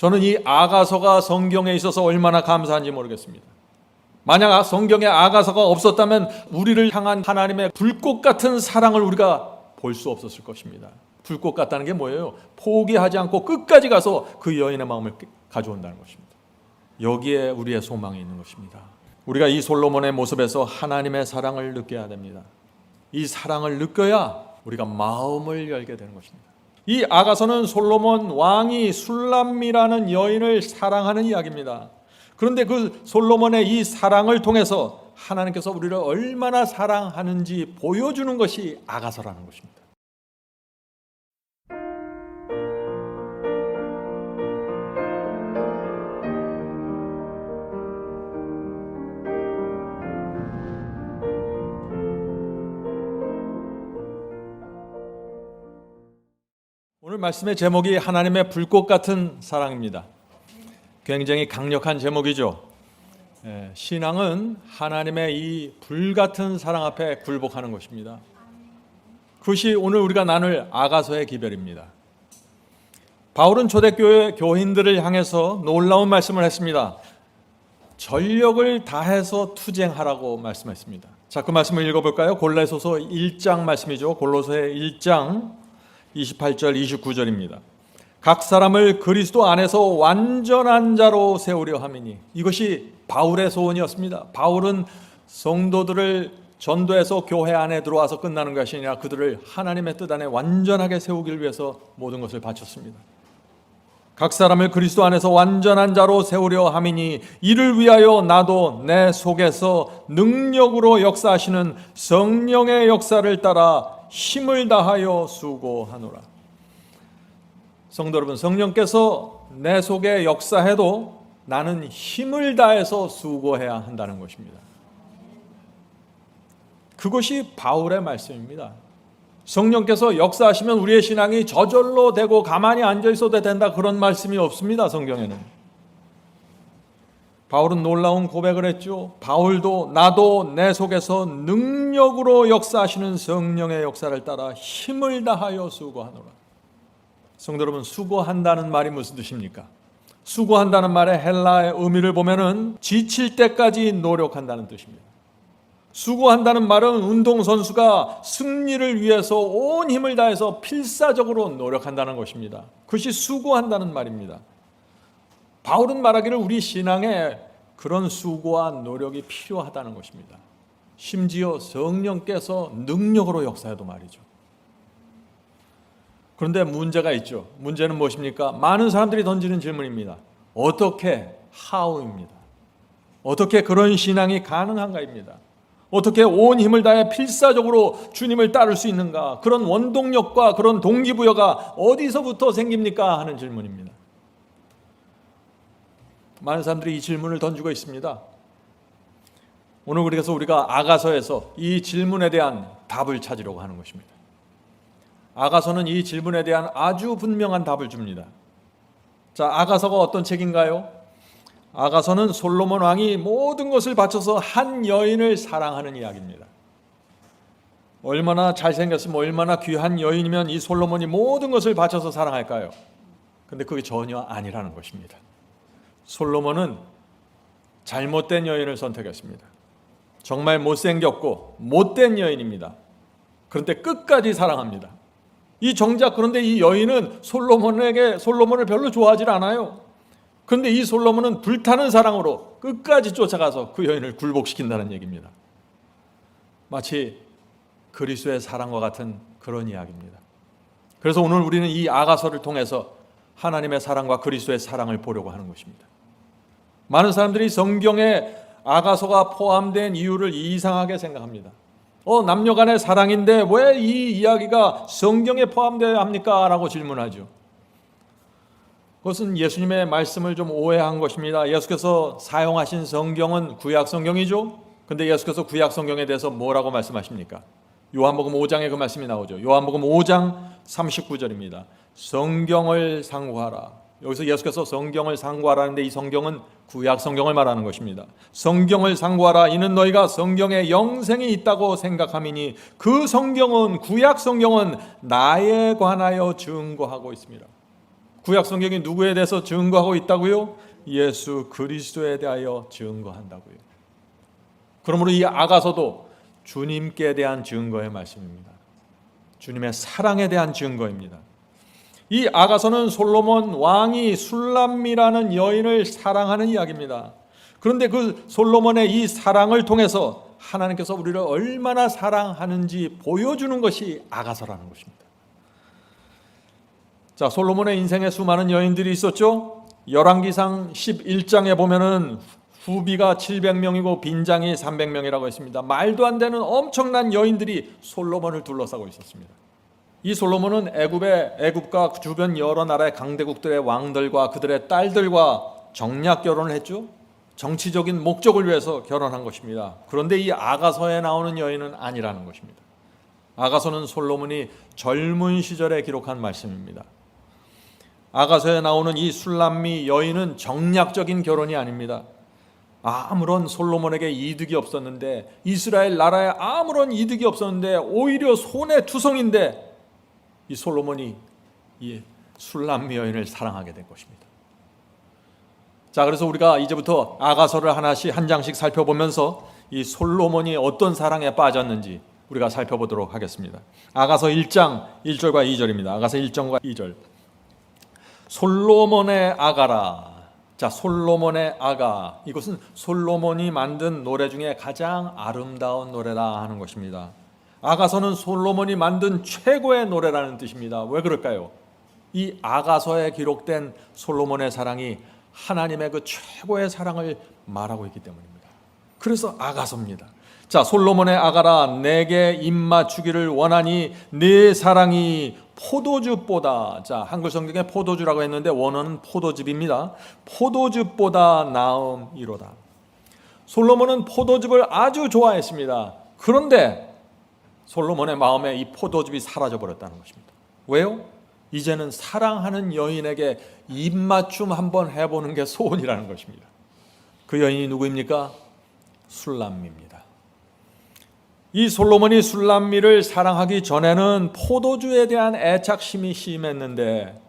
저는 이 아가서가 성경에 있어서 얼마나 감사한지 모르겠습니다. 만약 성경에 아가서가 없었다면 우리를 향한 하나님의 불꽃 같은 사랑을 우리가 볼 수 없었을 것입니다. 불꽃 같다는 게 뭐예요? 포기하지 않고 끝까지 가서 그 여인의 마음을 가져온다는 것입니다. 여기에 우리의 소망이 있는 것입니다. 우리가 이 솔로몬의 모습에서 하나님의 사랑을 느껴야 됩니다. 이 사랑을 느껴야 우리가 마음을 열게 되는 것입니다. 이 아가서는 솔로몬 왕이 술람미라는 여인을 사랑하는 이야기입니다. 그런데 그 솔로몬의 이 사랑을 통해서 하나님께서 우리를 얼마나 사랑하는지 보여주는 것이 아가서라는 것입니다. 오늘 말씀의 제목이 하나님의 불꽃 같은 사랑입니다. 굉장히 강력한 제목이죠. 신앙은 하나님의 이 불같은 사랑 앞에 굴복하는 것입니다. 그것이 오늘 우리가 나눌 아가서의 기별입니다. 바울은 초대교회 교인들을 향해서 놀라운 말씀을 했습니다. 전력을 다해서 투쟁하라고 말씀했습니다. 자, 그 말씀을 읽어볼까요? 골로새서 1장 말씀이죠. 골로새 1장 28절 29절입니다. 각 사람을 그리스도 안에서 완전한 자로 세우려 함이니. 이것이 바울의 소원이었습니다. 바울은 성도들을 전도해서 교회 안에 들어와서 끝나는 것이 아니라 그들을 하나님의 뜻 안에 완전하게 세우기 위해서 모든 것을 바쳤습니다. 각 사람을 그리스도 안에서 완전한 자로 세우려 함이니 이를 위하여 나도 내 속에서 능력으로 역사하시는 성령의 역사를 따라 힘을 다하여 수고하노라. 성도 여러분, 성령께서 내 속에 역사해도 나는 힘을 다해서 수고해야 한다는 것입니다. 그것이 바울의 말씀입니다. 성령께서 역사하시면 우리의 신앙이 저절로 되고 가만히 앉아 있어도 된다, 그런 말씀이 없습니다. 성경에는. 바울은 놀라운 고백을 했죠. 바울도 나도 내 속에서 능력으로 역사하시는 성령의 역사를 따라 힘을 다하여 수고하노라. 성도 여러분, 수고한다는 말이 무슨 뜻입니까? 수고한다는 말의 헬라의 의미를 보면은 지칠 때까지 노력한다는 뜻입니다. 수고한다는 말은 운동선수가 승리를 위해서 온 힘을 다해서 필사적으로 노력한다는 것입니다. 그것이 수고한다는 말입니다. 바울은 말하기를 우리 신앙에 그런 수고와 노력이 필요하다는 것입니다. 심지어 성령께서 능력으로 역사해도 말이죠. 그런데 문제가 있죠. 문제는 무엇입니까? 많은 사람들이 던지는 질문입니다. 어떻게? how입니다. 어떻게 그런 신앙이 가능한가입니다. 어떻게 온 힘을 다해 필사적으로 주님을 따를 수 있는가? 그런 원동력과 그런 동기부여가 어디서부터 생깁니까? 하는 질문입니다. 많은 사람들이 이 질문을 던지고 있습니다. 오늘 그래서 우리가 아가서에서 이 질문에 대한 답을 찾으려고 하는 것입니다. 아가서는 이 질문에 대한 아주 분명한 답을 줍니다. 자, 아가서가 어떤 책인가요? 아가서는 솔로몬 왕이 모든 것을 바쳐서 한 여인을 사랑하는 이야기입니다. 얼마나 잘생겼으면 얼마나 귀한 여인이면 이 솔로몬이 모든 것을 바쳐서 사랑할까요? 근데 그게 전혀 아니라는 것입니다. 솔로몬은 잘못된 여인을 선택했습니다. 정말 못생겼고 못된 여인입니다. 그런데 끝까지 사랑합니다. 그런데 이 여인은 솔로몬을 별로 좋아하지 않아요. 그런데 이 솔로몬은 불타는 사랑으로 끝까지 쫓아가서 그 여인을 굴복시킨다는 얘기입니다. 마치 그리스도의 사랑과 같은 그런 이야기입니다. 그래서 오늘 우리는 이 아가서를 통해서 하나님의 사랑과 그리스도의 사랑을 보려고 하는 것입니다. 많은 사람들이 성경에 아가서가 포함된 이유를 이상하게 생각합니다. 남녀 간의 사랑인데 왜 이 이야기가 성경에 포함되어야 합니까? 라고 질문하죠. 그것은 예수님의 말씀을 좀 오해한 것입니다. 예수께서 사용하신 성경은 구약 성경이죠. 근데 예수께서 구약 성경에 대해서 뭐라고 말씀하십니까? 요한복음 5장에 그 말씀이 나오죠. 요한복음 5장 39절입니다. 성경을 상고하라. 여기서 예수께서 성경을 상고하라는데 이 성경은 구약 성경을 말하는 것입니다. 성경을 상고하라. 이는 너희가 성경에 영생이 있다고 생각함이니 그 성경은, 구약 성경은 나에 관하여 증거하고 있습니다. 구약 성경이 누구에 대해서 증거하고 있다고요? 예수 그리스도에 대하여 증거한다고요. 그러므로 이 아가서도 주님께 대한 증거의 말씀입니다. 주님의 사랑에 대한 증거입니다. 이 아가서는 솔로몬 왕이 술람미라는 여인을 사랑하는 이야기입니다. 그런데 그 솔로몬의 이 사랑을 통해서 하나님께서 우리를 얼마나 사랑하는지 보여주는 것이 아가서라는 것입니다. 자, 솔로몬의 인생에 수많은 여인들이 있었죠. 열왕기상 11장에 보면은 후비가 700명이고 빈장이 300명이라고 했습니다. 말도 안 되는 엄청난 여인들이 솔로몬을 둘러싸고 있었습니다. 이 솔로몬은 애굽과 주변 여러 나라의 강대국들의 왕들과 그들의 딸들과 정략 결혼을 했죠. 정치적인 목적을 위해서 결혼한 것입니다. 그런데 이 아가서에 나오는 여인은 아니라는 것입니다. 아가서는 솔로몬이 젊은 시절에 기록한 말씀입니다. 아가서에 나오는 이 술람미 여인은 정략적인 결혼이 아닙니다. 아무런 솔로몬에게 이득이 없었는데, 이스라엘 나라에 아무런 이득이 없었는데 오히려 손해투성인데 이 솔로몬이 이 술람미 여인을 사랑하게 된 것입니다. 자, 그래서 우리가 이제부터 아가서를 한 장씩 살펴보면서 이 솔로몬이 어떤 사랑에 빠졌는지 우리가 살펴보도록 하겠습니다. 아가서 1장 1절과 2절입니다. 아가서 1장과 2절. 솔로몬의 아가라. 자, 솔로몬의 아가. 이것은 솔로몬이 만든 노래 중에 가장 아름다운 노래라 하는 것입니다. 아가서는 솔로몬이 만든 최고의 노래라는 뜻입니다. 왜 그럴까요? 이 아가서에 기록된 솔로몬의 사랑이 하나님의 그 최고의 사랑을 말하고 있기 때문입니다. 그래서 아가서입니다. 자, 솔로몬의 아가라, 내게 입맞추기를 원하니 네 사랑이 포도즙보다, 자, 한글 성경에 포도주라고 했는데 원어는 포도즙입니다. 포도즙보다 나음이로다. 솔로몬은 포도즙을 아주 좋아했습니다. 그런데 솔로몬의 마음에 이 포도즙이 사라져 버렸다는 것입니다. 왜요? 이제는 사랑하는 여인에게 입맞춤 한번 해보는 게 소원이라는 것입니다. 그 여인이 누구입니까? 술람미입니다. 이 솔로몬이 술람미를 사랑하기 전에는 포도주에 대한 애착심이 심했는데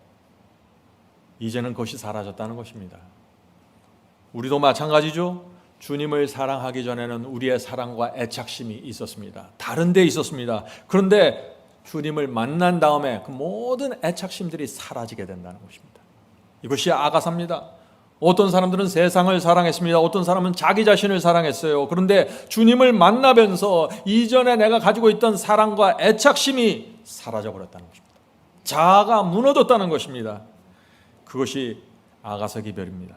이제는 그것이 사라졌다는 것입니다. 우리도 마찬가지죠. 주님을 사랑하기 전에는 우리의 사랑과 애착심이 있었습니다. 다른 데 있었습니다. 그런데 주님을 만난 다음에 그 모든 애착심들이 사라지게 된다는 것입니다. 이것이 아가사입니다. 어떤 사람들은 세상을 사랑했습니다. 어떤 사람은 자기 자신을 사랑했어요. 그런데 주님을 만나면서 이전에 내가 가지고 있던 사랑과 애착심이 사라져버렸다는 것입니다. 자아가 무너졌다는 것입니다. 그것이 아가서 기별입니다.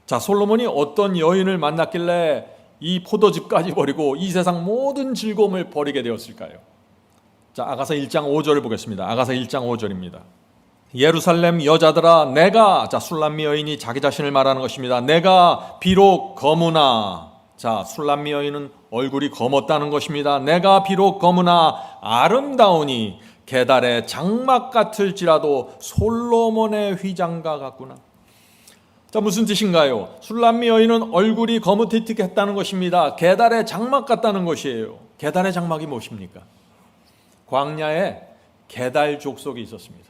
자, 솔로몬이 어떤 여인을 만났길래 이 포도즙까지 버리고 이 세상 모든 즐거움을 버리게 되었을까요? 자, 아가서 1장 5절을 보겠습니다. 아가서 1장 5절입니다. 예루살렘 여자들아, 내가, 자, 술람미 여인이 자기 자신을 말하는 것입니다. 내가 비록 검으나, 자, 술람미 여인은 얼굴이 검었다는 것입니다. 내가 비록 검으나 아름다우니 게달의 장막 같을지라도 솔로몬의 휘장과 같구나. 자, 무슨 뜻인가요? 술람미 여인은 얼굴이 거무튀튀했다는 것입니다. 게달의 장막 같다는 것이에요. 게달의 장막이 무엇입니까? 광야에 게달 족속이 있었습니다.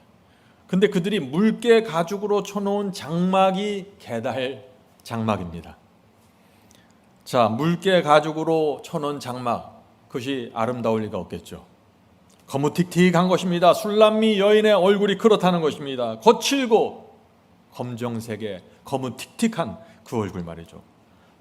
근데 그들이 물개 가죽으로 쳐놓은 장막이 게달 장막입니다. 자, 물개 가죽으로 쳐놓은 장막, 그것이 아름다울 리가 없겠죠. 거무튀튀한 것입니다. 술람미 여인의 얼굴이 그렇다는 것입니다. 거칠고 검정색의 거무튀튀한 그 얼굴 말이죠.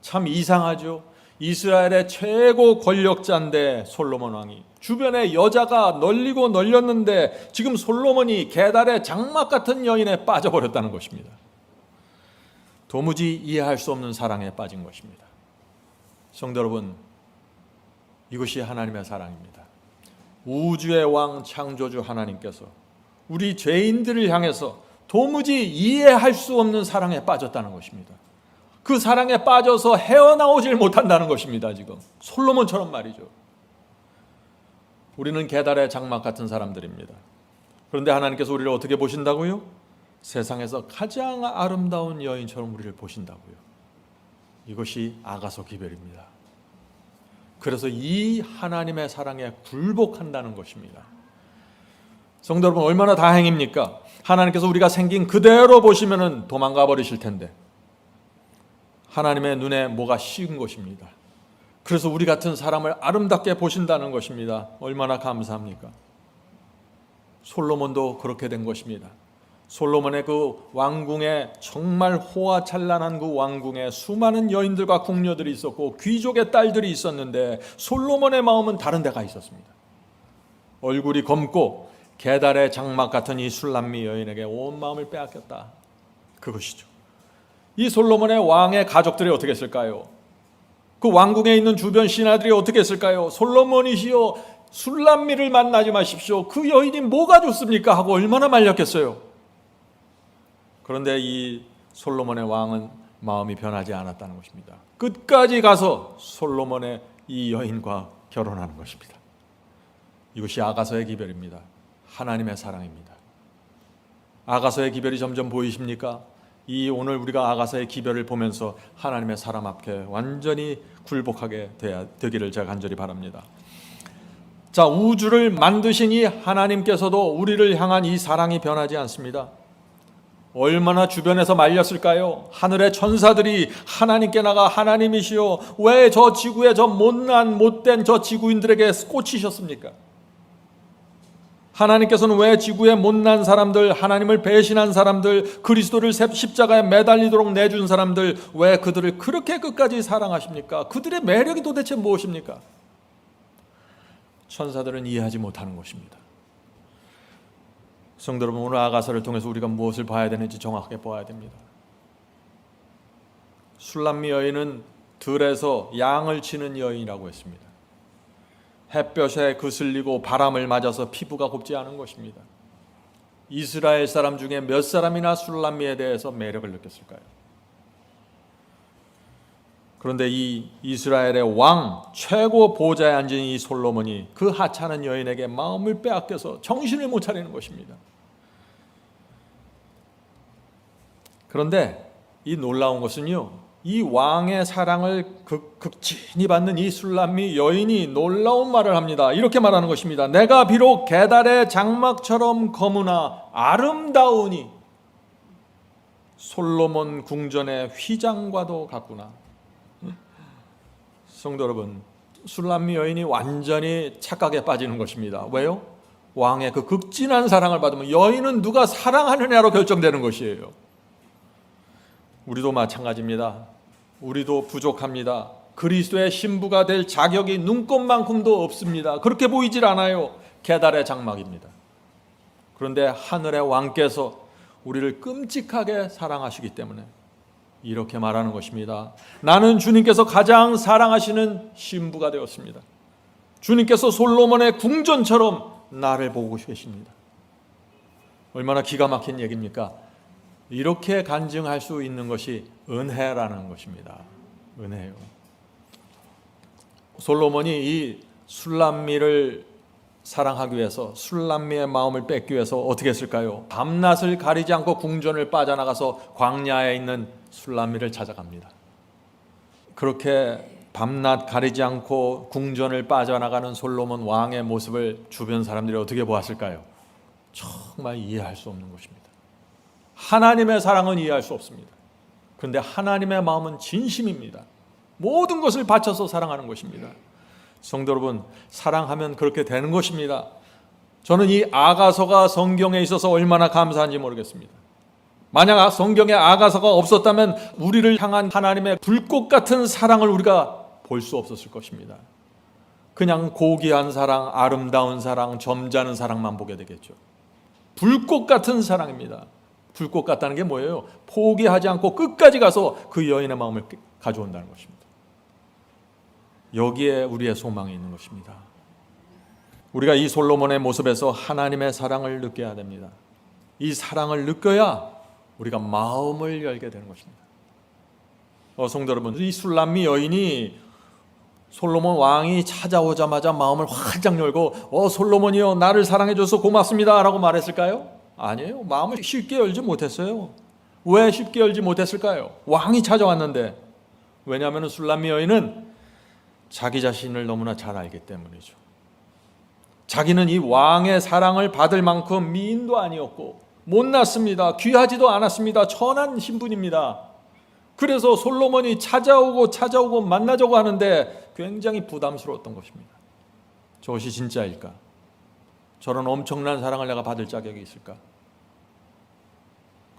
참 이상하죠. 이스라엘의 최고 권력자인데 솔로몬 왕이, 주변에 여자가 널리고 널렸는데 지금 솔로몬이 게달의 장막 같은 여인에 빠져버렸다는 것입니다. 도무지 이해할 수 없는 사랑에 빠진 것입니다. 성도 여러분, 이것이 하나님의 사랑입니다. 우주의 왕 창조주 하나님께서 우리 죄인들을 향해서 도무지 이해할 수 없는 사랑에 빠졌다는 것입니다. 그 사랑에 빠져서 헤어나오질 못한다는 것입니다. 지금 솔로몬처럼 말이죠. 우리는 게달의 장막 같은 사람들입니다. 그런데 하나님께서 우리를 어떻게 보신다고요? 세상에서 가장 아름다운 여인처럼 우리를 보신다고요. 이것이 아가서 기별입니다. 그래서 이 하나님의 사랑에 굴복한다는 것입니다. 성도 여러분, 얼마나 다행입니까? 하나님께서 우리가 생긴 그대로 보시면은 도망가 버리실 텐데 하나님의 눈에 뭐가 씌은 것입니다. 그래서 우리 같은 사람을 아름답게 보신다는 것입니다. 얼마나 감사합니까? 솔로몬도 그렇게 된 것입니다. 솔로몬의 그 왕궁에, 정말 호화찬란한 그 왕궁에 수많은 여인들과 궁녀들이 있었고 귀족의 딸들이 있었는데 솔로몬의 마음은 다른 데가 있었습니다. 얼굴이 검고 게달의 장막 같은 이 술람미 여인에게 온 마음을 빼앗겼다. 그것이죠. 이 솔로몬의 왕의 가족들이 어떻게 했을까요? 그 왕궁에 있는 주변 신하들이 어떻게 했을까요? 솔로몬이시여, 술람미를 만나지 마십시오. 그 여인이 뭐가 좋습니까? 하고 얼마나 말렸겠어요. 그런데 이 솔로몬의 왕은 마음이 변하지 않았다는 것입니다. 끝까지 가서 솔로몬의 이 여인과 결혼하는 것입니다. 이것이 아가서의 기별입니다. 하나님의 사랑입니다. 아가서의 기별이 점점 보이십니까? 이 오늘 우리가 아가서의 기별을 보면서 하나님의 사람 앞에 완전히 굴복하게 되기를 제가 간절히 바랍니다. 자, 우주를 만드신 이 하나님께서도 우리를 향한 이 사랑이 변하지 않습니다. 얼마나 주변에서 말렸을까요? 하늘의 천사들이 하나님께 나가 하나님이시여 왜 저 지구에 저 못난 못된 저 지구인들에게 꽂히셨습니까? 하나님께서는 왜 지구의 못난 사람들, 하나님을 배신한 사람들, 그리스도를 십자가에 매달리도록 내준 사람들, 왜 그들을 그렇게 끝까지 사랑하십니까? 그들의 매력이 도대체 무엇입니까? 천사들은 이해하지 못하는 것입니다. 성도 여러분, 오늘 아가서를 통해서 우리가 무엇을 봐야 되는지 정확하게 보아야 됩니다. 술람미 여인은 들에서 양을 치는 여인이라고 했습니다. 햇볕에 그슬리고 바람을 맞아서 피부가 곱지 않은 것입니다. 이스라엘 사람 중에 몇 사람이나 술람미에 대해서 매력을 느꼈을까요? 그런데 이 이스라엘의 왕, 최고 보좌에 앉은 이 솔로몬이 그 하찮은 여인에게 마음을 빼앗겨서 정신을 못 차리는 것입니다. 그런데 이 놀라운 것은요, 이 왕의 사랑을 극진히 받는 이 술람미 여인이 놀라운 말을 합니다. 이렇게 말하는 것입니다. 내가 비록 게달의 장막처럼 검으나 아름다우니 솔로몬 궁전의 휘장과도 같구나. 성도 여러분, 술람미 여인이 완전히 착각에 빠지는 것입니다. 왜요? 왕의 그 극진한 사랑을 받으면 여인은 누가 사랑하느냐로 결정되는 것이에요. 우리도 마찬가지입니다. 우리도 부족합니다. 그리스도의 신부가 될 자격이 눈꼽만큼도 없습니다. 그렇게 보이질 않아요. 게달의 장막입니다. 그런데 하늘의 왕께서 우리를 끔찍하게 사랑하시기 때문에 이렇게 말하는 것입니다. 나는 주님께서 가장 사랑하시는 신부가 되었습니다. 주님께서 솔로몬의 궁전처럼 나를 보고 계십니다. 얼마나 기가 막힌 얘기입니까? 이렇게 간증할 수 있는 것이 은혜라는 것입니다. 은혜요. 솔로몬이 이 술람미를 사랑하기 위해서, 술람미의 마음을 뺏기 위해서 어떻게 했을까요? 밤낮을 가리지 않고 궁전을 빠져나가서 광야에 있는 술람미를 찾아갑니다. 그렇게 밤낮 가리지 않고 궁전을 빠져나가는 솔로몬 왕의 모습을 주변 사람들이 어떻게 보았을까요? 정말 이해할 수 없는 것입니다. 하나님의 사랑은 이해할 수 없습니다. 그런데 하나님의 마음은 진심입니다. 모든 것을 바쳐서 사랑하는 것입니다. 성도 여러분, 사랑하면 그렇게 되는 것입니다. 저는 이 아가서가 성경에 있어서 얼마나 감사한지 모르겠습니다. 만약 성경에 아가서가 없었다면 우리를 향한 하나님의 불꽃 같은 사랑을 우리가 볼 수 없었을 것입니다. 그냥 고귀한 사랑, 아름다운 사랑, 점잖은 사랑만 보게 되겠죠. 불꽃 같은 사랑입니다. 불꽃 같다는 게 뭐예요? 포기하지 않고 끝까지 가서 그 여인의 마음을 가져온다는 것입니다. 여기에 우리의 소망이 있는 것입니다. 우리가 이 솔로몬의 모습에서 하나님의 사랑을 느껴야 됩니다. 이 사랑을 느껴야 우리가 마음을 열게 되는 것입니다. 성도 여러분, 이 술람미 여인이 솔로몬 왕이 찾아오자마자 마음을 활짝 열고 솔로몬이여 나를 사랑해줘서 고맙습니다 라고 말했을까요? 아니에요. 마음을 쉽게 열지 못했어요. 왜 쉽게 열지 못했을까요? 왕이 찾아왔는데. 왜냐하면 술람미 여인은 자기 자신을 너무나 잘 알기 때문이죠. 자기는 이 왕의 사랑을 받을 만큼 미인도 아니었고 못났습니다. 귀하지도 않았습니다. 천한 신분입니다. 그래서 솔로몬이 찾아오고 만나자고 하는데 굉장히 부담스러웠던 것입니다. 저것이 진짜일까? 저런 엄청난 사랑을 내가 받을 자격이 있을까?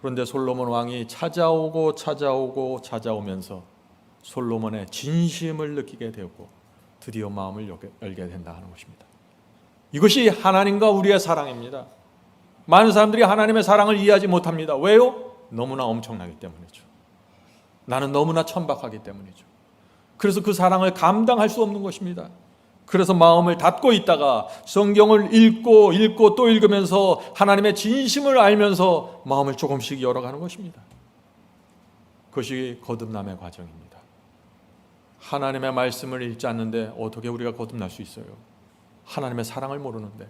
그런데 솔로몬 왕이 찾아오면서 솔로몬의 진심을 느끼게 되었고 드디어 마음을 열게 된다 하는 것입니다. 이것이 하나님과 우리의 사랑입니다. 많은 사람들이 하나님의 사랑을 이해하지 못합니다. 왜요? 너무나 엄청나기 때문이죠. 나는 너무나 천박하기 때문이죠. 그래서 그 사랑을 감당할 수 없는 것입니다. 그래서 마음을 닫고 있다가 성경을 읽고 또 읽으면서 하나님의 진심을 알면서 마음을 조금씩 열어가는 것입니다. 그것이 거듭남의 과정입니다. 하나님의 말씀을 읽지 않는데 어떻게 우리가 거듭날 수 있어요? 하나님의 사랑을 모르는데.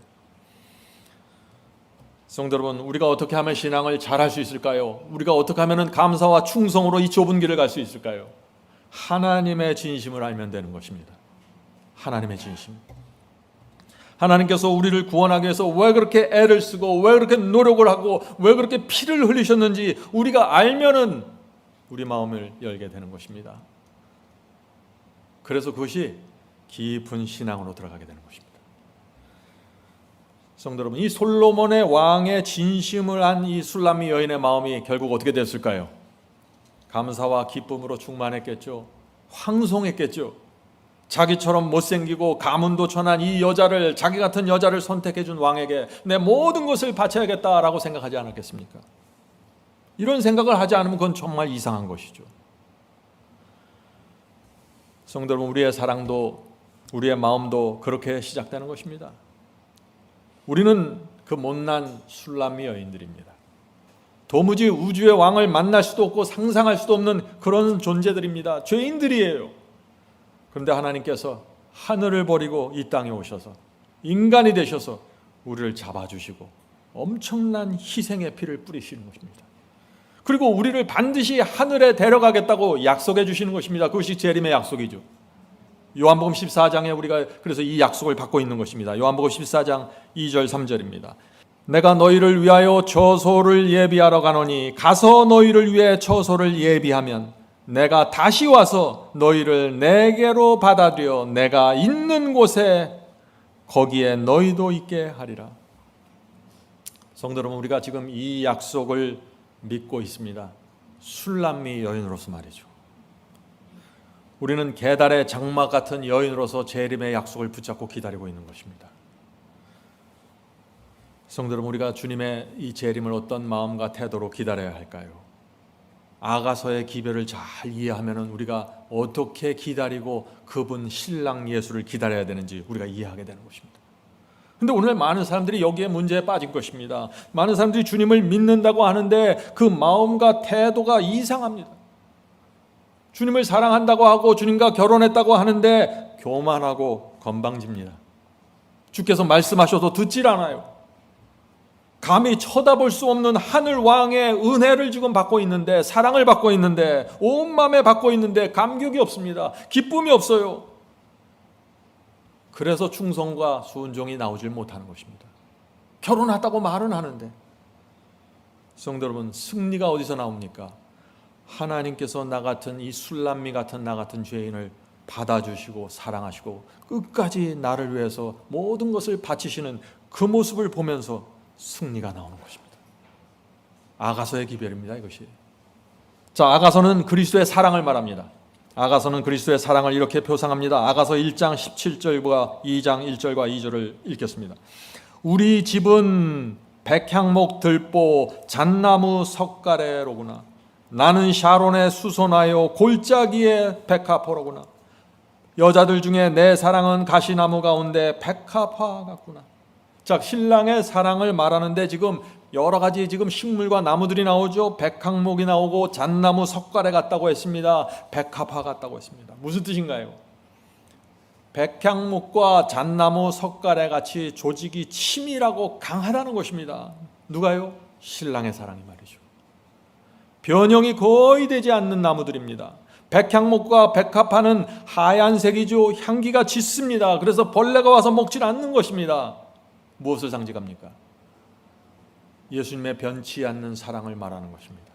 성도 여러분, 우리가 어떻게 하면 신앙을 잘할 수 있을까요? 우리가 어떻게 하면 감사와 충성으로 이 좁은 길을 갈 수 있을까요? 하나님의 진심을 알면 되는 것입니다. 하나님의 진심. 하나님께서 우리를 구원하기 위해서 왜 그렇게 애를 쓰고 왜 그렇게 노력을 하고 왜 그렇게 피를 흘리셨는지 우리가 알면은 우리 마음을 열게 되는 것입니다. 그래서 그것이 깊은 신앙으로 들어가게 되는 것입니다. 성도 여러분, 이 솔로몬의 왕의 진심을 한 이 술람미 여인의 마음이 결국 어떻게 됐을까요? 감사와 기쁨으로 충만했겠죠. 황송했겠죠. 자기처럼 못생기고 가문도 천한 이 여자를, 자기 같은 여자를 선택해 준 왕에게 내 모든 것을 바쳐야겠다라고 생각하지 않았겠습니까? 이런 생각을 하지 않으면 그건 정말 이상한 것이죠. 성도 여러분, 우리의 사랑도 우리의 마음도 그렇게 시작되는 것입니다. 우리는 그 못난 술람미 여인들입니다. 도무지 우주의 왕을 만날 수도 없고 상상할 수도 없는 그런 존재들입니다. 죄인들이에요. 그런데 하나님께서 하늘을 버리고 이 땅에 오셔서 인간이 되셔서 우리를 잡아주시고 엄청난 희생의 피를 뿌리시는 것입니다. 그리고 우리를 반드시 하늘에 데려가겠다고 약속해 주시는 것입니다. 그것이 재림의 약속이죠. 요한복음 14장에 우리가 그래서 이 약속을 받고 있는 것입니다. 요한복음 14장 2절 3절입니다. 내가 너희를 위하여 처소를 예비하러 가노니 가서 너희를 위해 처소를 예비하면 내가 다시 와서 너희를 내게로 받아들여 내가 있는 곳에 거기에 너희도 있게 하리라. 성도 여러분, 우리가 지금 이 약속을 믿고 있습니다. 술람미 여인으로서 말이죠. 우리는 계달의 장막 같은 여인으로서 재림의 약속을 붙잡고 기다리고 있는 것입니다. 성도 여러분, 우리가 주님의 이 재림을 어떤 마음과 태도로 기다려야 할까요? 아가서의 기별을 잘 이해하면 우리가 어떻게 기다리고 그분 신랑 예수를 기다려야 되는지 우리가 이해하게 되는 것입니다. 그런데 오늘 많은 사람들이 여기에 문제에 빠진 것입니다. 많은 사람들이 주님을 믿는다고 하는데 그 마음과 태도가 이상합니다. 주님을 사랑한다고 하고 주님과 결혼했다고 하는데 교만하고 건방집니다. 주께서 말씀하셔도 듣질 않아요. 감히 쳐다볼 수 없는 하늘 왕의 은혜를 지금 받고 있는데, 사랑을 받고 있는데, 온 마음에 받고 있는데 감격이 없습니다. 기쁨이 없어요. 그래서 충성과 순종이 나오질 못하는 것입니다. 결혼했다고 말은 하는데. 성도 여러분, 승리가 어디서 나옵니까? 하나님께서 나 같은 이 술람미 같은 나 같은 죄인을 받아주시고 사랑하시고 끝까지 나를 위해서 모든 것을 바치시는 그 모습을 보면서 승리가 나오는 것입니다. 아가서의 기별입니다, 이것이. 자, 아가서는 그리스도의 사랑을 말합니다. 아가서는 그리스도의 사랑을 이렇게 표상합니다. 아가서 1장 17절과 2장 1절과 2절을 읽겠습니다. 우리 집은 백향목 들보 잣나무 석가래로구나. 나는 샤론의 수소나요 골짜기의 백합화로구나. 여자들 중에 내 사랑은 가시나무 가운데 백합화 같구나. 자, 신랑의 사랑을 말하는데 지금 여러 가지 지금 식물과 나무들이 나오죠. 백향목이 나오고 잣나무 석가래 같다고 했습니다. 백합화 같다고 했습니다. 무슨 뜻인가요? 백향목과 잣나무 석가래 같이 조직이 치밀하고 강하다는 것입니다. 누가요? 신랑의 사랑이 말이죠. 변형이 거의 되지 않는 나무들입니다. 백향목과 백합화는 하얀색이죠. 향기가 짙습니다. 그래서 벌레가 와서 먹질 않는 것입니다. 무엇을 상징합니까? 예수님의 변치 않는 사랑을 말하는 것입니다.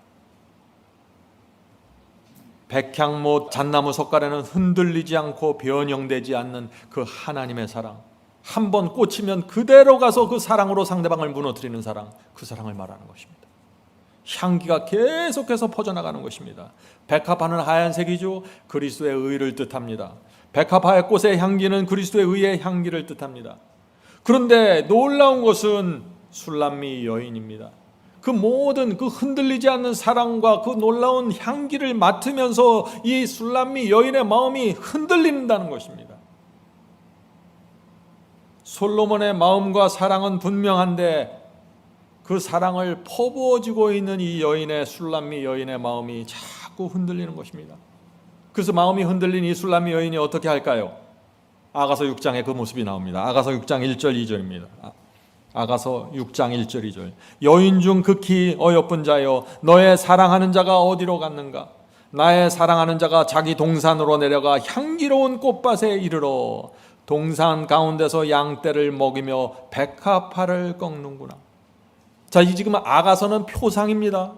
백향목 잣나무 석가래는 흔들리지 않고 변형되지 않는 그 하나님의 사랑, 한 번 꽂히면 그대로 가서 그 사랑으로 상대방을 무너뜨리는 사랑, 그 사랑을 말하는 것입니다. 향기가 계속해서 퍼져나가는 것입니다. 백합화는 하얀색이죠. 그리스도의 의를 뜻합니다. 백합화의 꽃의 향기는 그리스도의 의의 향기를 뜻합니다. 그런데 놀라운 것은 술람미 여인입니다. 그 모든 그 흔들리지 않는 사랑과 그 놀라운 향기를 맡으면서 이 술람미 여인의 마음이 흔들린다는 것입니다. 솔로몬의 마음과 사랑은 분명한데 그 사랑을 퍼부어지고 있는 이 여인의 술람미 여인의 마음이 자꾸 흔들리는 것입니다. 그래서 마음이 흔들린 이 술람미 여인이 어떻게 할까요? 아가서 6장에 그 모습이 나옵니다. 아가서 6장 1절 2절입니다. 아가서 6장 1절 2절. 여인 중 극히 어여쁜 자여 너의 사랑하는 자가 어디로 갔는가? 나의 사랑하는 자가 자기 동산으로 내려가 향기로운 꽃밭에 이르러 동산 가운데서 양떼를 먹이며 백합화를 꺾는구나. 자, 이 지금 아가서는 표상입니다.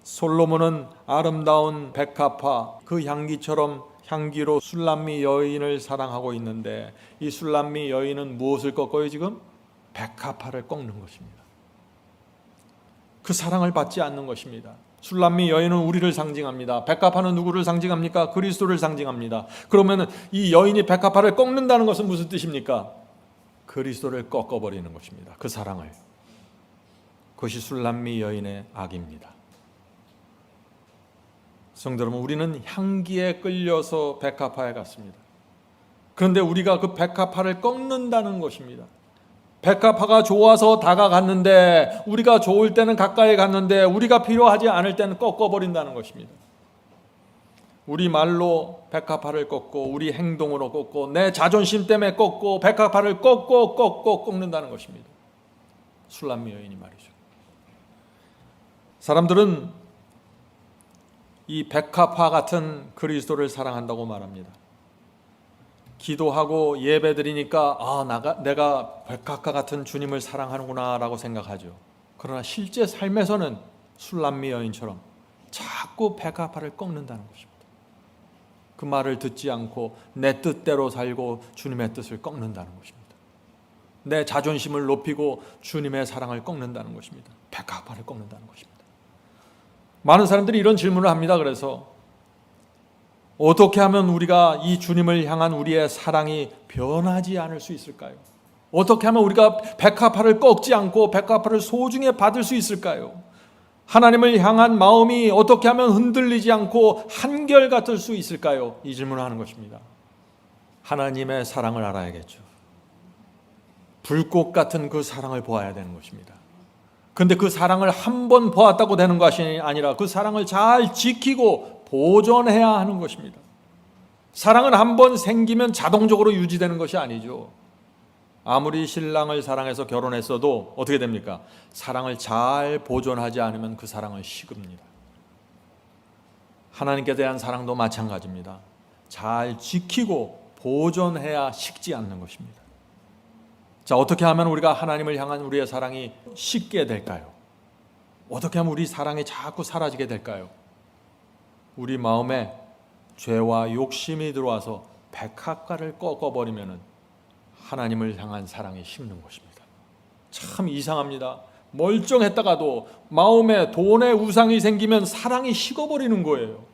솔로몬은 아름다운 백합화 그 향기처럼 향기로 술람미 여인을 사랑하고 있는데 이 술람미 여인은 무엇을 꺾어요 지금? 백합화를 꺾는 것입니다. 그 사랑을 받지 않는 것입니다. 술람미 여인은 우리를 상징합니다. 백합화는 누구를 상징합니까? 그리스도를 상징합니다. 그러면 이 여인이 백합화를 꺾는다는 것은 무슨 뜻입니까? 그리스도를 꺾어버리는 것입니다. 그 사랑을. 그것이 술람미 여인의 악입니다. 성도 여러분, 우리는 향기에 끌려서 백합화에 갔습니다. 그런데 우리가 그 백합화를 꺾는다는 것입니다. 백합화가 좋아서 다가갔는데 우리가 좋을 때는 가까이 갔는데 우리가 필요하지 않을 때는 꺾어버린다는 것입니다. 우리 말로 백합화를 꺾고 우리 행동으로 꺾고 내 자존심 때문에 꺾고 백합화를 꺾고 꺾는다는 것입니다. 술람미 여인이 말이죠. 사람들은 이 백합화 같은 그리스도를 사랑한다고 말합니다. 기도하고 예배 드리니까 내가 백합화 같은 주님을 사랑하는구나 라고 생각하죠. 그러나 실제 삶에서는 술람미 여인처럼 자꾸 백합화를 꺾는다는 것입니다. 그 말을 듣지 않고 내 뜻대로 살고 주님의 뜻을 꺾는다는 것입니다. 내 자존심을 높이고 주님의 사랑을 꺾는다는 것입니다. 백합화를 꺾는다는 것입니다. 많은 사람들이 이런 질문을 합니다. 그래서 어떻게 하면 우리가 이 주님을 향한 우리의 사랑이 변하지 않을 수 있을까요? 어떻게 하면 우리가 백합화를 꺾지 않고 백합화를 소중히 받을 수 있을까요? 하나님을 향한 마음이 어떻게 하면 흔들리지 않고 한결같을 수 있을까요? 이 질문을 하는 것입니다. 하나님의 사랑을 알아야겠죠. 불꽃 같은 그 사랑을 보아야 되는 것입니다. 그런데 그 사랑을 한 번 보았다고 되는 것이 아니라 그 사랑을 잘 지키고 보존해야 하는 것입니다. 사랑은 한 번 생기면 자동적으로 유지되는 것이 아니죠. 아무리 신랑을 사랑해서 결혼했어도 어떻게 됩니까? 사랑을 잘 보존하지 않으면 그 사랑은 식습니다. 하나님께 대한 사랑도 마찬가지입니다. 잘 지키고 보존해야 식지 않는 것입니다. 자, 어떻게 하면 우리가 하나님을 향한 우리의 사랑이 식게 될까요? 어떻게 하면 우리 사랑이 자꾸 사라지게 될까요? 우리 마음에 죄와 욕심이 들어와서 백합화를 꺾어버리면 하나님을 향한 사랑이 식는 것입니다. 참 이상합니다. 멀쩡했다가도 마음에 돈의 우상이 생기면 사랑이 식어버리는 거예요.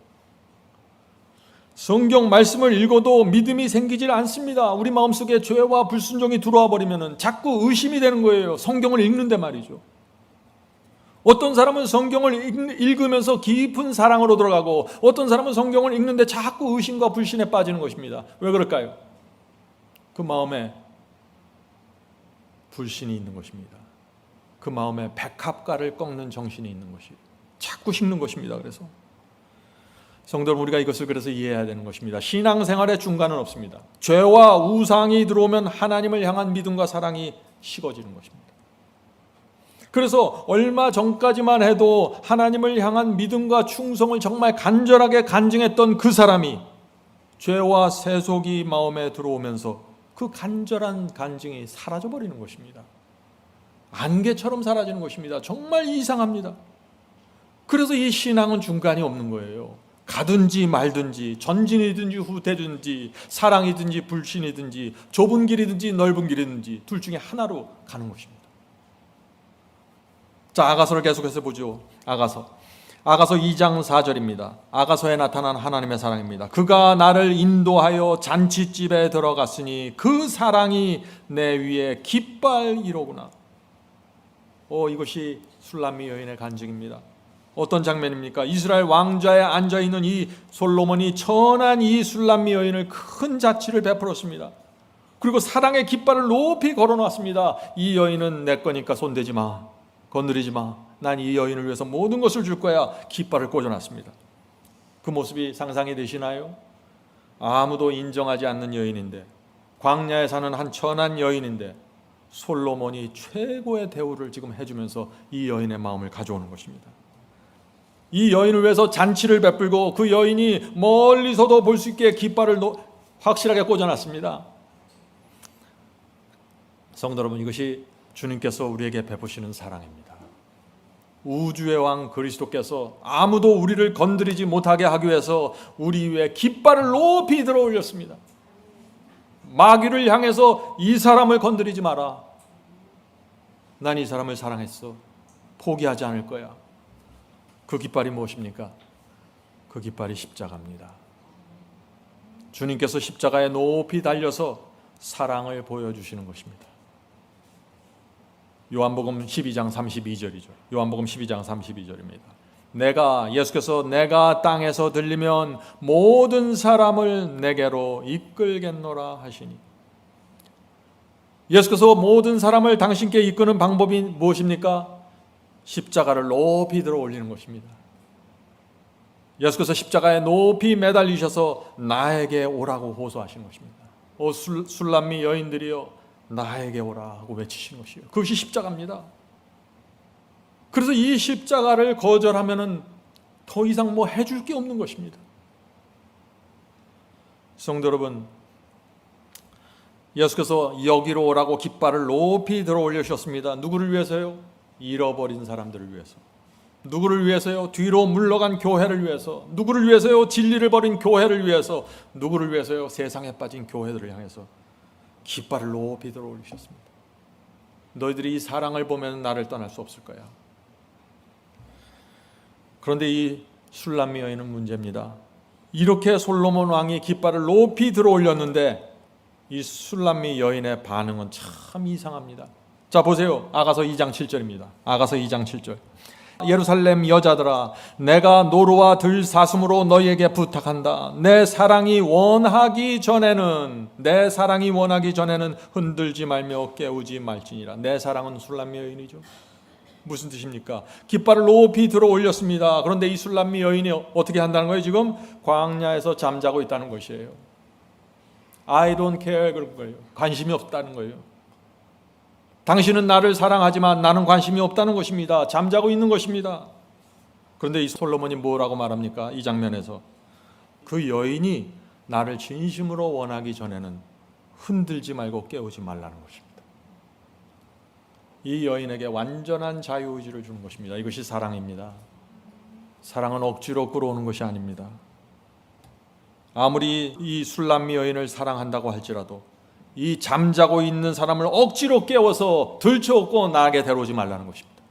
성경 말씀을 읽어도 믿음이 생기질 않습니다. 우리 마음속에 죄와 불순종이 들어와 버리면 자꾸 의심이 되는 거예요. 성경을 읽는데 말이죠. 어떤 사람은 성경을 읽으면서 깊은 사랑으로 들어가고 어떤 사람은 성경을 읽는데 자꾸 의심과 불신에 빠지는 것입니다. 왜 그럴까요? 그 마음에 불신이 있는 것입니다. 그 마음에 백합화를 꺾는 정신이 있는 것이 자꾸 식는 것입니다. 그래서 성도 여러분, 우리가 이것을 그래서 이해해야 되는 것입니다. 신앙생활의 중간은 없습니다. 죄와 우상이 들어오면 하나님을 향한 믿음과 사랑이 식어지는 것입니다. 그래서 얼마 전까지만 해도 하나님을 향한 믿음과 충성을 정말 간절하게 간증했던 그 사람이 죄와 세속이 마음에 들어오면서 그 그 간절한 간증이 사라져 버리는 것입니다. 안개처럼 사라지는 것입니다. 정말 이상합니다. 그래서 이 신앙은 중간이 없는 거예요. 가든지 말든지, 전진이든지 후퇴든지, 사랑이든지 불신이든지, 좁은 길이든지 넓은 길이든지 둘 중에 하나로 가는 것입니다. 자, 아가서를 계속해서 보죠. 아가서 2장 4절입니다. 아가서에 나타난 하나님의 사랑입니다. 그가 나를 인도하여 잔치집에 들어갔으니 그 사랑이 내 위에 깃발이로구나. 이것이 술람미 여인의 간증입니다. 어떤 장면입니까? 이스라엘 왕좌에 앉아있는 이 솔로몬이 천한 이 술람미 여인을 큰 자치를 베풀었습니다. 그리고 사랑의 깃발을 높이 걸어놨습니다. 이 여인은 내 거니까 손대지 마, 건드리지 마, 난 이 여인을 위해서 모든 것을 줄 거야. 깃발을 꽂아놨습니다. 그 모습이 상상이 되시나요? 아무도 인정하지 않는 여인인데, 광야에 사는 한 천한 여인인데 솔로몬이 최고의 대우를 지금 해주면서 이 여인의 마음을 가져오는 것입니다. 이 여인을 위해서 잔치를 베풀고 그 여인이 멀리서도 볼 수 있게 깃발을 확실하게 꽂아놨습니다. 성도 여러분, 이것이 주님께서 우리에게 베푸시는 사랑입니다. 우주의 왕 그리스도께서 아무도 우리를 건드리지 못하게 하기 위해서 우리 위에 깃발을 높이 들어 올렸습니다. 마귀를 향해서 이 사람을 건드리지 마라. 난 이 사람을 사랑했어. 포기하지 않을 거야. 그 깃발이 무엇입니까? 그 깃발이 십자가입니다. 주님께서 십자가에 높이 달려서 사랑을 보여주시는 것입니다. 요한복음 12장 32절이죠. 요한복음 12장 32절입니다. 예수께서 내가 땅에서 들리면 모든 사람을 내게로 이끌겠노라 하시니, 예수께서 모든 사람을 당신께 이끄는 방법이 무엇입니까? 십자가를 높이 들어 올리는 것입니다. 예수께서 십자가에 높이 매달리셔서 나에게 오라고 호소하시는 것입니다. 술람미 여인들이여 나에게 오라 하고 외치시는 것이에요. 그것이 십자가입니다. 그래서 이 십자가를 거절하면은 더 이상 뭐 해줄 게 없는 것입니다. 성도 여러분, 예수께서 여기로 오라고 깃발을 높이 들어 올리셨습니다. 누구를 위해서요? 잃어버린 사람들을 위해서. 누구를 위해서요? 뒤로 물러간 교회를 위해서. 누구를 위해서요? 진리를 버린 교회를 위해서. 누구를 위해서요? 세상에 빠진 교회들을 향해서 깃발을 높이 들어 올리셨습니다. 너희들이 이 사랑을 보면 나를 떠날 수 없을 거야. 그런데 이 술람미 여인은 문제입니다. 이렇게 솔로몬 왕이 깃발을 높이 들어 올렸는데 이 술람미 여인의 반응은 참 이상합니다. 자, 보세요. 아가서 2장 7절입니다. 아가서 2장 7절. 예루살렘 여자들아, 내가 노루와 들사슴으로 너희에게 부탁한다. 내 사랑이 원하기 전에는 흔들지 말며 깨우지 말지니라. 내 사랑은 술람미 여인이죠. 무슨 뜻입니까? 깃발을 높이 들어 올렸습니다. 그런데 이 술람미 여인이 어떻게 한다는 거예요? 지금 광야에서 잠자고 있다는 것이에요. I don't care, 그런 거예요. 관심이 없다는 거예요. 당신은 나를 사랑하지만 나는 관심이 없다는 것입니다. 잠자고 있는 것입니다. 그런데 이 솔로몬이 뭐라고 말합니까? 이 장면에서 그 여인이 나를 진심으로 원하기 전에는 흔들지 말고 깨우지 말라는 것입니다. 이 여인에게 완전한 자유의지를 주는 것입니다. 이것이 사랑입니다. 사랑은 억지로 끌어오는 것이 아닙니다. 아무리 이 술람미 여인을 사랑한다고 할지라도 이 잠자고 있는 사람을 억지로 깨워서 들쳐업고 나에게 데려오지 말라는 것입니다.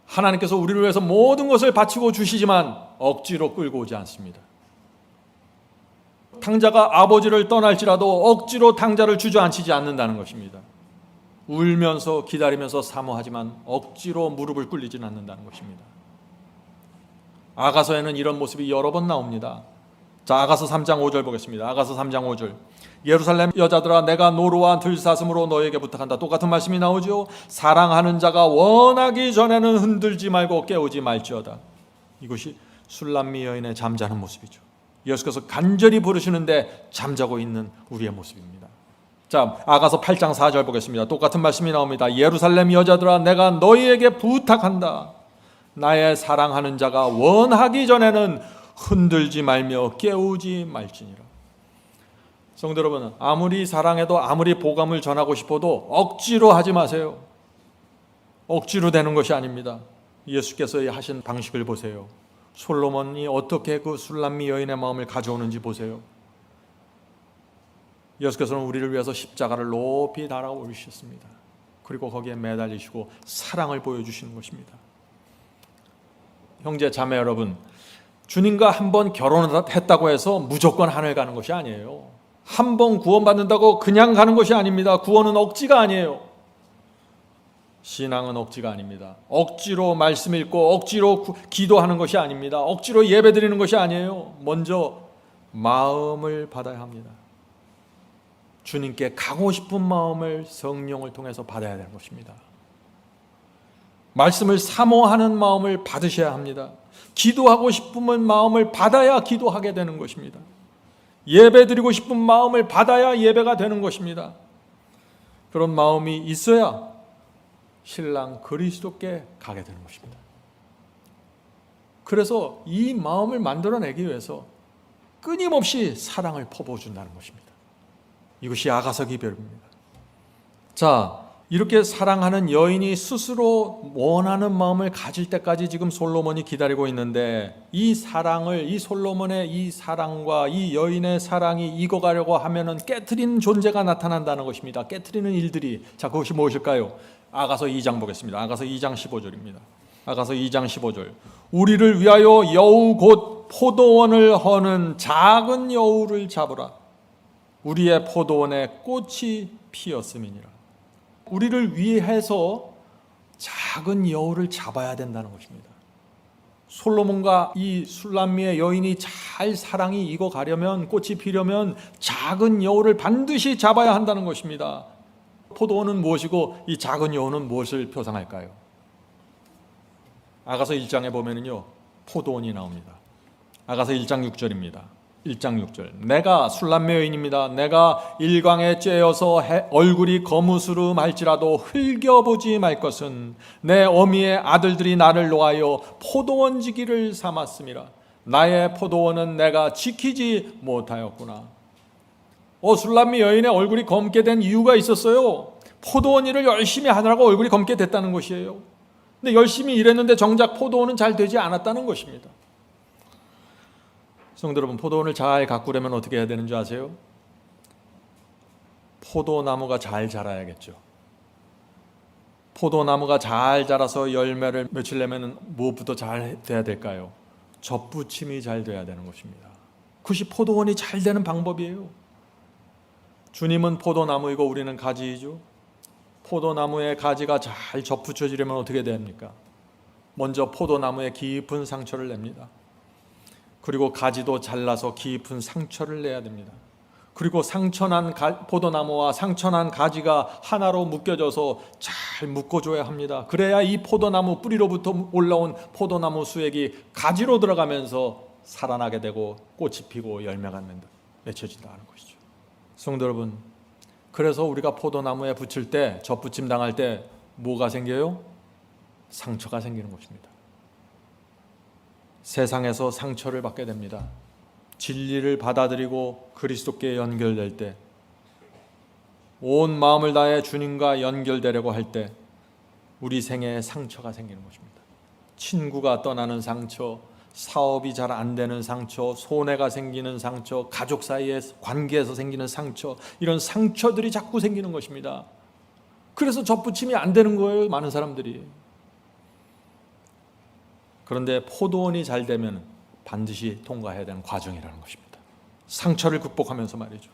하나님께서 우리를 위해서 모든 것을 바치고 주시지만 억지로 끌고 오지 않습니다. 탕자가 아버지를 떠날지라도 억지로 탕자를 주저앉히지 않는다는 것입니다. 울면서 기다리면서 사모하지만 억지로 무릎을 꿇리지는 않는다는 것입니다. 아가서에는 이런 모습이 여러 번 나옵니다. 자, 아가서 3장 5절 보겠습니다. 아가서 3장 5절. 예루살렘 여자들아, 내가 노루와 들사슴으로 너에게 부탁한다. 똑같은 말씀이 나오죠. 사랑하는 자가 원하기 전에는 흔들지 말고 깨우지 말지어다. 이것이 술람미 여인의 잠자는 모습이죠. 예수께서 간절히 부르시는데 잠자고 있는 우리의 모습입니다. 자, 아가서 8장 4절 보겠습니다. 똑같은 말씀이 나옵니다. 예루살렘 여자들아, 내가 너희에게 부탁한다. 나의 사랑하는 자가 원하기 전에는 흔들지 말며 깨우지 말지니라. 성도 여러분, 아무리 사랑해도 아무리 복음을 전하고 싶어도 억지로 하지 마세요. 억지로 되는 것이 아닙니다. 예수께서 하신 방식을 보세요. 솔로몬이 어떻게 그 술람미 여인의 마음을 가져오는지 보세요. 예수께서는 우리를 위해서 십자가를 높이 달아 올리셨습니다. 그리고 거기에 매달리시고 사랑을 보여주시는 것입니다. 형제 자매 여러분, 주님과 한 번 결혼을 했다고 해서 무조건 하늘 가는 것이 아니에요. 한 번 구원받는다고 그냥 가는 것이 아닙니다. 구원은 억지가 아니에요. 신앙은 억지가 아닙니다. 억지로 말씀 읽고 억지로 기도하는 것이 아닙니다. 억지로 예배 드리는 것이 아니에요. 먼저 마음을 받아야 합니다. 주님께 가고 싶은 마음을 성령을 통해서 받아야 되는 것입니다. 말씀을 사모하는 마음을 받으셔야 합니다. 기도하고 싶은 마음을 받아야 기도하게 되는 것입니다. 예배 드리고 싶은 마음을 받아야 예배가 되는 것입니다. 그런 마음이 있어야 신랑 그리스도께 가게 되는 것입니다. 그래서 이 마음을 만들어내기 위해서 끊임없이 사랑을 퍼부어준다는 것입니다. 이것이 아가서 기별입니다. 자, 이렇게 사랑하는 여인이 스스로 원하는 마음을 가질 때까지 지금 솔로몬이 기다리고 있는데, 이 사랑을, 이 솔로몬의 이 사랑과 이 여인의 사랑이 익어가려고 하면은 깨트리는 존재가 나타난다는 것입니다. 깨트리는 일들이, 자, 그것이 무엇일까요? 아가서 2장 보겠습니다. 아가서 2장 15절입니다. 아가서 2장 15절. 우리를 위하여 여우 곧 포도원을 허는 작은 여우를 잡으라. 우리의 포도원에 꽃이 피었음이니라. 우리를 위해서 작은 여우를 잡아야 된다는 것입니다. 솔로몬과 이 술람미의 여인이 잘 사랑이 익어가려면, 꽃이 피려면 작은 여우를 반드시 잡아야 한다는 것입니다. 포도원은 무엇이고 이 작은 여우는 무엇을 표상할까요? 아가서 1장에 보면은요, 포도원이 나옵니다. 아가서 1장 6절입니다. 1장 6절. 내가 술람미 여인입니다. 내가 일광에 쬐어서 얼굴이 거무스름할지라도 흘겨보지 말 것은 내 어미의 아들들이 나를 놓아여 포도원지기를 삼았음이라. 나의 포도원은 내가 지키지 못하였구나. 술람미 여인의 얼굴이 검게 된 이유가 있었어요. 포도원 일을 열심히 하느라고 얼굴이 검게 됐다는 것이에요. 근데 열심히 일했는데 정작 포도원은 잘 되지 않았다는 것입니다. 성도 여러분, 포도원을 잘 가꾸려면 어떻게 해야 되는 줄 아세요? 포도나무가 잘 자라야겠죠. 포도나무가 잘 자라서 열매를 맺으려면 무엇부터 잘 돼야 될까요? 젖붙임이 잘 돼야 되는 것입니다. 그것이 포도원이 잘 되는 방법이에요. 주님은 포도나무이고 우리는 가지이죠. 포도나무의 가지가 잘 젖붙여지려면 어떻게 됩니까? 먼저 포도나무에 깊은 상처를 냅니다. 그리고 가지도 잘라서 깊은 상처를 내야 됩니다. 그리고 상처난 포도나무와 상처난 가지가 하나로 묶여져서 잘 묶어줘야 합니다. 그래야 이 포도나무 뿌리로부터 올라온 포도나무 수액이 가지로 들어가면서 살아나게 되고 꽃이 피고 열매가 맺혀진다는 것이죠. 성도 여러분, 그래서 우리가 포도나무에 붙일 때, 젖붙임 당할 때 뭐가 생겨요? 상처가 생기는 것입니다. 세상에서 상처를 받게 됩니다. 진리를 받아들이고 그리스도께 연결될 때, 온 마음을 다해 주님과 연결되려고 할 때 우리 생애에 상처가 생기는 것입니다. 친구가 떠나는 상처, 사업이 잘 안 되는 상처, 손해가 생기는 상처, 가족 사이의 관계에서 생기는 상처, 이런 상처들이 자꾸 생기는 것입니다. 그래서 젖붙임이 안 되는 거예요, 많은 사람들이. 그런데 포도원이 잘 되면 반드시 통과해야 되는 과정이라는 것입니다. 상처를 극복하면서 말이죠.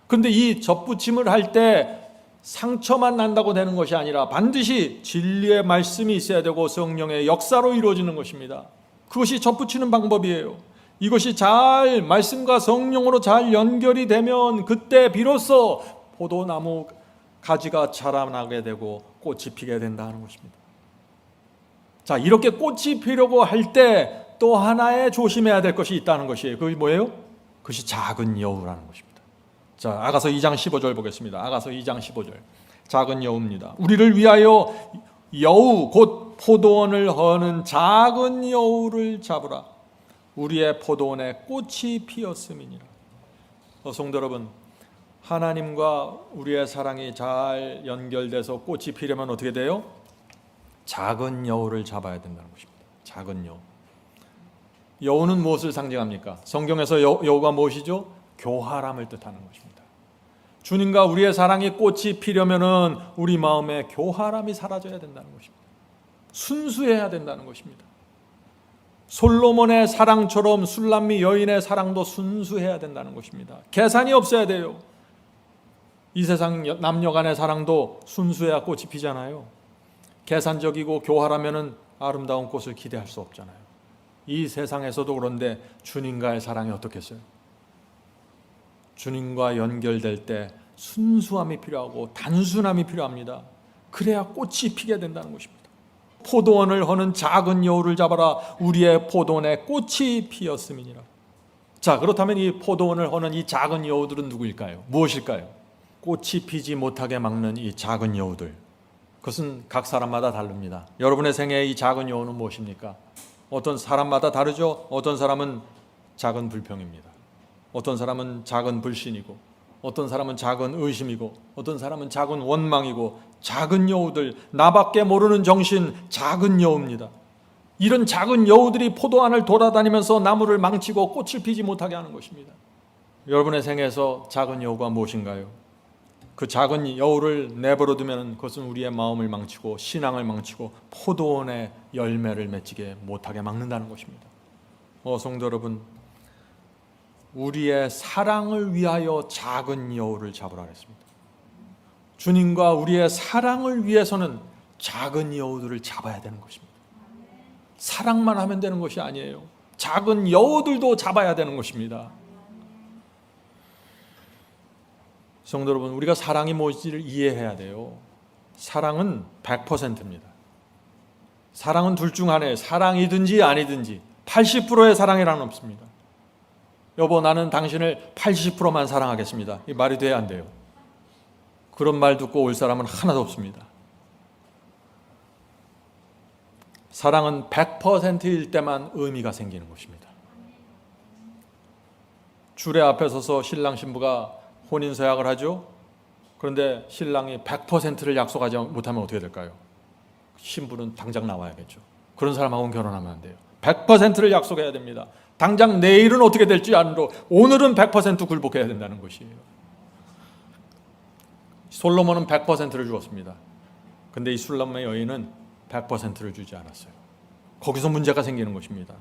그런데 이 젖붙임을 할 때 상처만 난다고 되는 것이 아니라 반드시 진리의 말씀이 있어야 되고 성령의 역사로 이루어지는 것입니다. 그것이 젖붙이는 방법이에요. 이것이 잘 말씀과 성령으로 잘 연결이 되면 그때 비로소 포도나무 가지가 자라나게 되고 꽃이 피게 된다는 것입니다. 자, 이렇게 꽃이 피려고 할 때 또 하나의 조심해야 될 것이 있다는 것이에요. 그게 뭐예요? 그것이 작은 여우라는 것입니다. 자, 아가서 2장 15절 보겠습니다. 아가서 2장 15절. 작은 여우입니다. 우리를 위하여 여우 곧 포도원을 허는 작은 여우를 잡으라. 우리의 포도원에 꽃이 피었음이니라. 성도 여러분, 하나님과 우리의 사랑이 잘 연결돼서 꽃이 피려면 어떻게 돼요? 작은 여우를 잡아야 된다는 것입니다. 작은 여우. 여우는 무엇을 상징합니까? 성경에서 여우가 무엇이죠? 교활함을 뜻하는 것입니다. 주님과 우리의 사랑이 꽃이 피려면은 우리 마음에 교활함이 사라져야 된다는 것입니다. 순수해야 된다는 것입니다. 솔로몬의 사랑처럼 술람미 여인의 사랑도 순수해야 된다는 것입니다. 계산이 없어야 돼요. 이 세상 남녀 간의 사랑도 순수해야 꽃이 피잖아요. 계산적이고 교활하면은 아름다운 꽃을 기대할 수 없잖아요. 이 세상에서도 그런데 주님과의 사랑이 어떻겠어요? 주님과 연결될 때 순수함이 필요하고 단순함이 필요합니다. 그래야 꽃이 피게 된다는 것입니다. 포도원을 허는 작은 여우를 잡아라. 우리의 포도원에 꽃이 피었음이니라. 자, 그렇다면 이 포도원을 허는 이 작은 여우들은 누구일까요? 무엇일까요? 꽃이 피지 못하게 막는 이 작은 여우들, 그것은 각 사람마다 다릅니다. 여러분의 생애에 이 작은 여우는 무엇입니까? 어떤 사람마다 다르죠. 어떤 사람은 작은 불평입니다. 어떤 사람은 작은 불신이고, 어떤 사람은 작은 의심이고, 어떤 사람은 작은 원망이고, 작은 여우들, 나밖에 모르는 정신, 작은 여우입니다. 이런 작은 여우들이 포도원을 돌아다니면서 나무를 망치고 꽃을 피지 못하게 하는 것입니다. 여러분의 생애에서 작은 여우가 무엇인가요? 그 작은 여우를 내버려 두면 그것은 우리의 마음을 망치고 신앙을 망치고 포도원의 열매를 맺지게 못하게 막는다는 것입니다. 성도 여러분, 우리의 사랑을 위하여 작은 여우를 잡으라 했습니다. 주님과 우리의 사랑을 위해서는 작은 여우들을 잡아야 되는 것입니다. 사랑만 하면 되는 것이 아니에요. 작은 여우들도 잡아야 되는 것입니다. 성도 여러분, 우리가 사랑이 무엇인지를 이해해야 돼요. 사랑은 100%입니다. 사랑은 둘 중 하나예요. 사랑이든지 아니든지. 80%의 사랑이라는 없습니다. 여보, 나는 당신을 80%만 사랑하겠습니다. 이 말이 돼야 안 돼요. 그런 말 듣고 올 사람은 하나도 없습니다. 사랑은 100%일 때만 의미가 생기는 것입니다. 주례 앞에 서서 신랑 신부가 혼인서약을 하죠. 그런데 신랑이 100%를 약속하지 못하면 어떻게 될까요? 신부는 당장 나와야겠죠. 그런 사람하고는 결혼하면 안 돼요. 100%를 약속해야 됩니다. 당장 내일은 어떻게 될지 아니로 오늘은 100% 굴복해야 된다는 것이에요. 솔로몬은 100%를 주었습니다. 근데 이 술람의 여인은 100%를 주지 않았어요. 거기서 문제가 생기는 것입니다.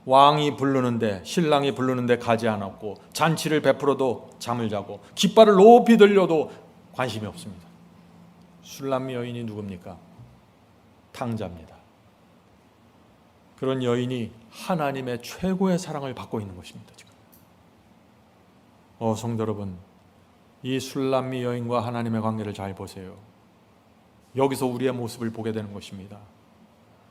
왕이 부르는데, 신랑이 부르는데 가지 않았고, 잔치를 베풀어도 잠을 자고, 깃발을 높이 들려도 관심이 없습니다. 술람미 여인이 누굽니까? 탕자입니다. 그런 여인이 하나님의 최고의 사랑을 받고 있는 것입니다. 지금. 성도 여러분, 이 술람미 여인과 하나님의 관계를 잘 보세요. 여기서 우리의 모습을 보게 되는 것입니다.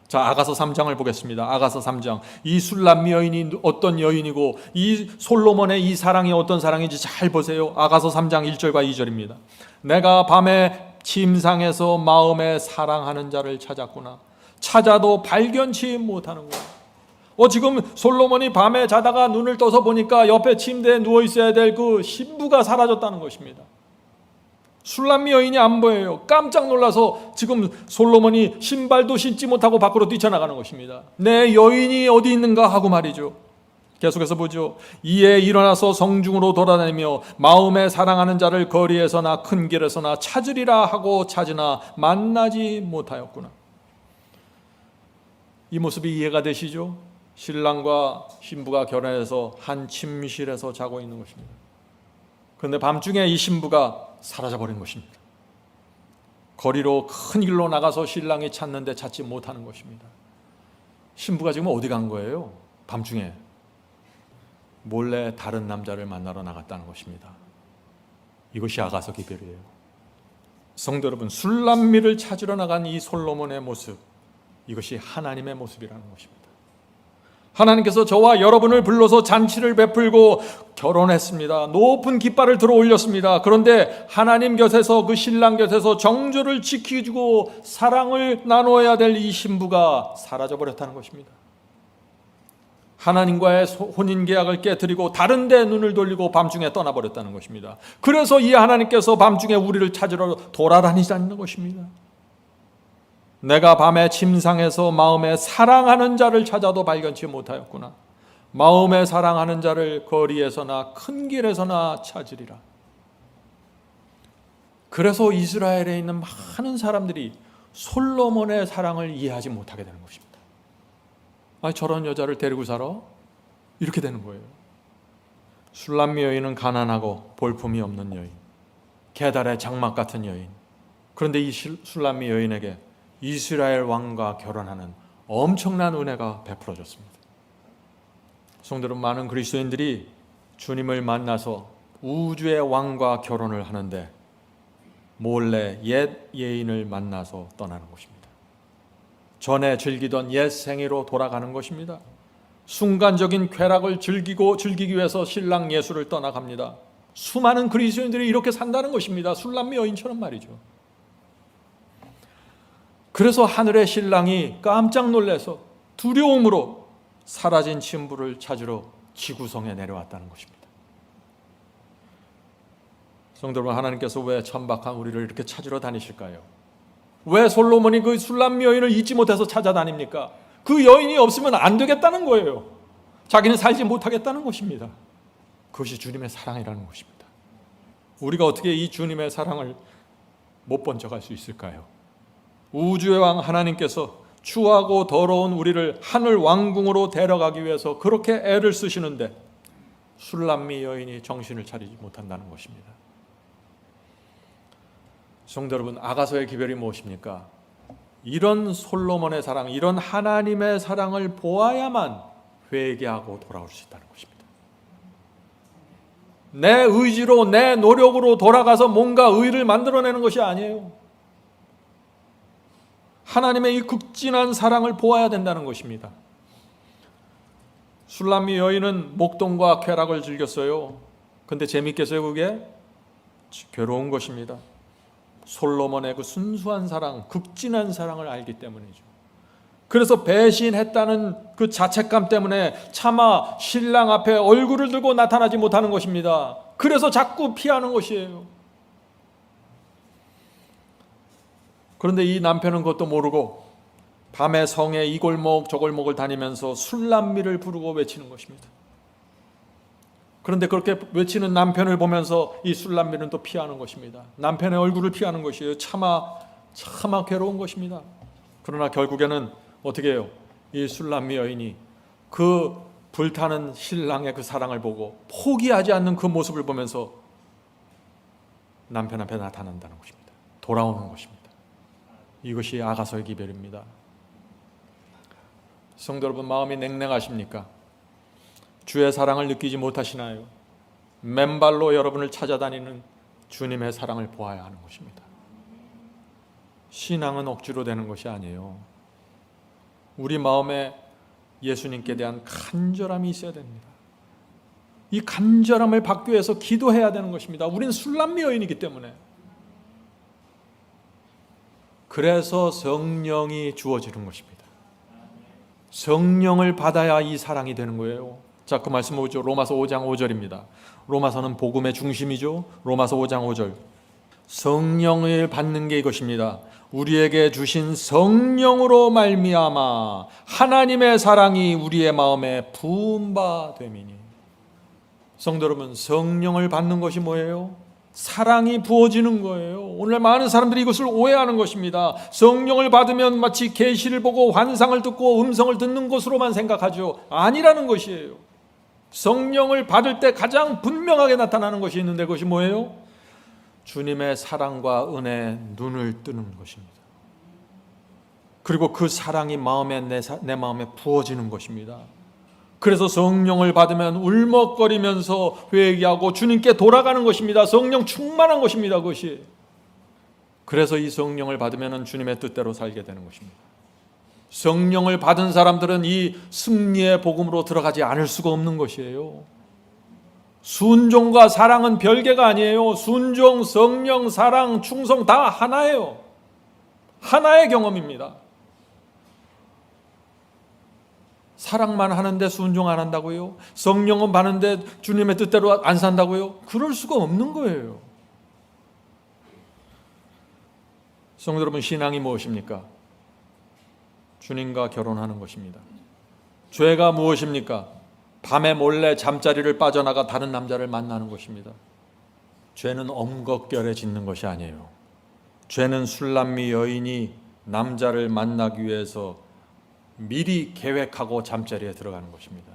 자, 아가서 3장을 보겠습니다. 아가서 3장. 이 술람미 여인이 어떤 여인이고 이 솔로몬의 이 사랑이 어떤 사랑인지 잘 보세요. 아가서 3장 1절과 2절입니다. 내가 밤에 침상에서 마음에 사랑하는 자를 찾았구나. 찾아도 발견치 못하는 거야. 지금 솔로몬이 밤에 자다가 눈을 떠서 보니까 옆에 침대에 누워 있어야 될 그 신부가 사라졌다는 것입니다. 술람미 여인이 안 보여요. 깜짝 놀라서 지금 솔로몬이 신발도 신지 못하고 밖으로 뛰쳐나가는 것입니다. 내 여인이 어디 있는가 하고 말이죠. 계속해서 보죠. 이에 일어나서 성중으로 돌아다니며 마음에 사랑하는 자를 거리에서나 큰 길에서나 찾으리라 하고 찾으나 만나지 못하였구나. 이 모습이 이해가 되시죠? 신랑과 신부가 결혼해서 한 침실에서 자고 있는 것입니다. 그런데 밤중에 이 신부가 사라져버린 것입니다. 거리로 큰 길로 나가서 신랑이 찾는데 찾지 못하는 것입니다. 신부가 지금 어디 간 거예요? 밤중에 몰래 다른 남자를 만나러 나갔다는 것입니다. 이것이 아가서 기별이에요. 성도 여러분, 술람미를 찾으러 나간 이 솔로몬의 모습, 이것이 하나님의 모습이라는 것입니다. 하나님께서 저와 여러분을 불러서 잔치를 베풀고 결혼했습니다. 높은 깃발을 들어 올렸습니다. 그런데 하나님 곁에서, 그 신랑 곁에서 정조를 지켜주고 사랑을 나누어야 될 이 신부가 사라져버렸다는 것입니다. 하나님과의 혼인 계약을 깨뜨리고 다른 데 눈을 돌리고 밤중에 떠나버렸다는 것입니다. 그래서 이 하나님께서 밤중에 우리를 찾으러 돌아다니자는 것입니다. 내가 밤에 침상에서 마음에 사랑하는 자를 찾아도 발견치 못하였구나. 마음에 사랑하는 자를 거리에서나 큰 길에서나 찾으리라. 그래서 이스라엘에 있는 많은 사람들이 솔로몬의 사랑을 이해하지 못하게 되는 것입니다. 아, 저런 여자를 데리고 살아? 이렇게 되는 거예요. 술람미 여인은 가난하고 볼품이 없는 여인, 게달의 장막 같은 여인. 그런데 이 술람미 여인에게 이스라엘 왕과 결혼하는 엄청난 은혜가 베풀어졌습니다. 성도 여러분, 많은 그리스도인들이 주님을 만나서 우주의 왕과 결혼을 하는데 몰래 옛 예인을 만나서 떠나는 것입니다. 전에 즐기던 옛 생애로 돌아가는 것입니다. 순간적인 쾌락을 즐기기 위해서 신랑 예수를 떠나갑니다. 수많은 그리스도인들이 이렇게 산다는 것입니다. 술람미 여인처럼 말이죠. 그래서 하늘의 신랑이 깜짝 놀라서 두려움으로 사라진 신부를 찾으러 지구성에 내려왔다는 것입니다. 성도 여러분, 하나님께서 왜 천박한 우리를 이렇게 찾으러 다니실까요? 왜 솔로몬이 그 술람미 여인을 잊지 못해서 찾아다닙니까? 그 여인이 없으면 안 되겠다는 거예요. 자기는 살지 못하겠다는 것입니다. 그것이 주님의 사랑이라는 것입니다. 우리가 어떻게 이 주님의 사랑을 못 번져갈 수 있을까요? 우주의 왕 하나님께서 추하고 더러운 우리를 하늘 왕궁으로 데려가기 위해서 그렇게 애를 쓰시는데 술람미 여인이 정신을 차리지 못한다는 것입니다. 성도 여러분, 아가서의 기별이 무엇입니까? 이런 솔로몬의 사랑, 이런 하나님의 사랑을 보아야만 회개하고 돌아올 수 있다는 것입니다. 내 의지로, 내 노력으로 돌아가서 뭔가 의를 만들어내는 것이 아니에요. 하나님의 이 극진한 사랑을 보아야 된다는 것입니다. 술람미 여인은 목동과 쾌락을 즐겼어요. 근데 재밌겠어요, 그게? 괴로운 것입니다. 솔로몬의 그 순수한 사랑, 극진한 사랑을 알기 때문이죠. 그래서 배신했다는 그 자책감 때문에 차마 신랑 앞에 얼굴을 들고 나타나지 못하는 것입니다. 그래서 자꾸 피하는 것이에요. 그런데 이 남편은 그것도 모르고 밤에 성에 이 골목 저 골목을 다니면서 술람미를 부르고 외치는 것입니다. 그런데 그렇게 외치는 남편을 보면서 이 술람미는 또 피하는 것입니다. 남편의 얼굴을 피하는 것이에요. 차마 괴로운 것입니다. 그러나 결국에는 어떻게 해요? 이 술람미 여인이 그 불타는 신랑의 그 사랑을 보고 포기하지 않는 그 모습을 보면서 남편 앞에 나타난다는 것입니다. 돌아오는 것입니다. 이것이 아가서의 기별입니다. 성도 여러분, 마음이 냉랭하십니까? 주의 사랑을 느끼지 못하시나요? 맨발로 여러분을 찾아다니는 주님의 사랑을 보아야 하는 것입니다. 신앙은 억지로 되는 것이 아니에요. 우리 마음에 예수님께 대한 간절함이 있어야 됩니다. 이 간절함을 받기 위해서 기도해야 되는 것입니다. 우리는 술람미 여인이기 때문에. 그래서 성령이 주어지는 것입니다. 성령을 받아야 이 사랑이 되는 거예요. 자, 그 말씀 보죠. 로마서 5장 5절입니다. 로마서는 복음의 중심이죠. 로마서 5장 5절. 성령을 받는 게 이것입니다. 우리에게 주신 성령으로 말미암아 하나님의 사랑이 우리의 마음에 부은 바 됨이니. 성도 여러분, 성령을 받는 것이 뭐예요? 사랑이 부어지는 거예요. 오늘 많은 사람들이 이것을 오해하는 것입니다. 성령을 받으면 마치 계시를 보고 환상을 듣고 음성을 듣는 것으로만 생각하죠. 아니라는 것이에요. 성령을 받을 때 가장 분명하게 나타나는 것이 있는데 그것이 뭐예요? 주님의 사랑과 은혜에 눈을 뜨는 것입니다. 그리고 그 사랑이 내 마음에 부어지는 것입니다. 그래서 성령을 받으면 울먹거리면서 회개하고 주님께 돌아가는 것입니다. 성령 충만한 것입니다. 그것이. 그래서 이 성령을 받으면 주님의 뜻대로 살게 되는 것입니다. 성령을 받은 사람들은 이 승리의 복음으로 들어가지 않을 수가 없는 것이에요. 순종과 사랑은 별개가 아니에요. 순종, 성령, 사랑, 충성 다 하나예요. 하나의 경험입니다. 사랑만 하는데 순종 안 한다고요? 성령은 받는데 주님의 뜻대로 안 산다고요? 그럴 수가 없는 거예요. 성도 여러분, 신앙이 무엇입니까? 주님과 결혼하는 것입니다. 죄가 무엇입니까? 밤에 몰래 잠자리를 빠져나가 다른 남자를 만나는 것입니다. 죄는 엄겁결에 짓는 것이 아니에요. 죄는 술람미 여인이 남자를 만나기 위해서 미리 계획하고 잠자리에 들어가는 것입니다.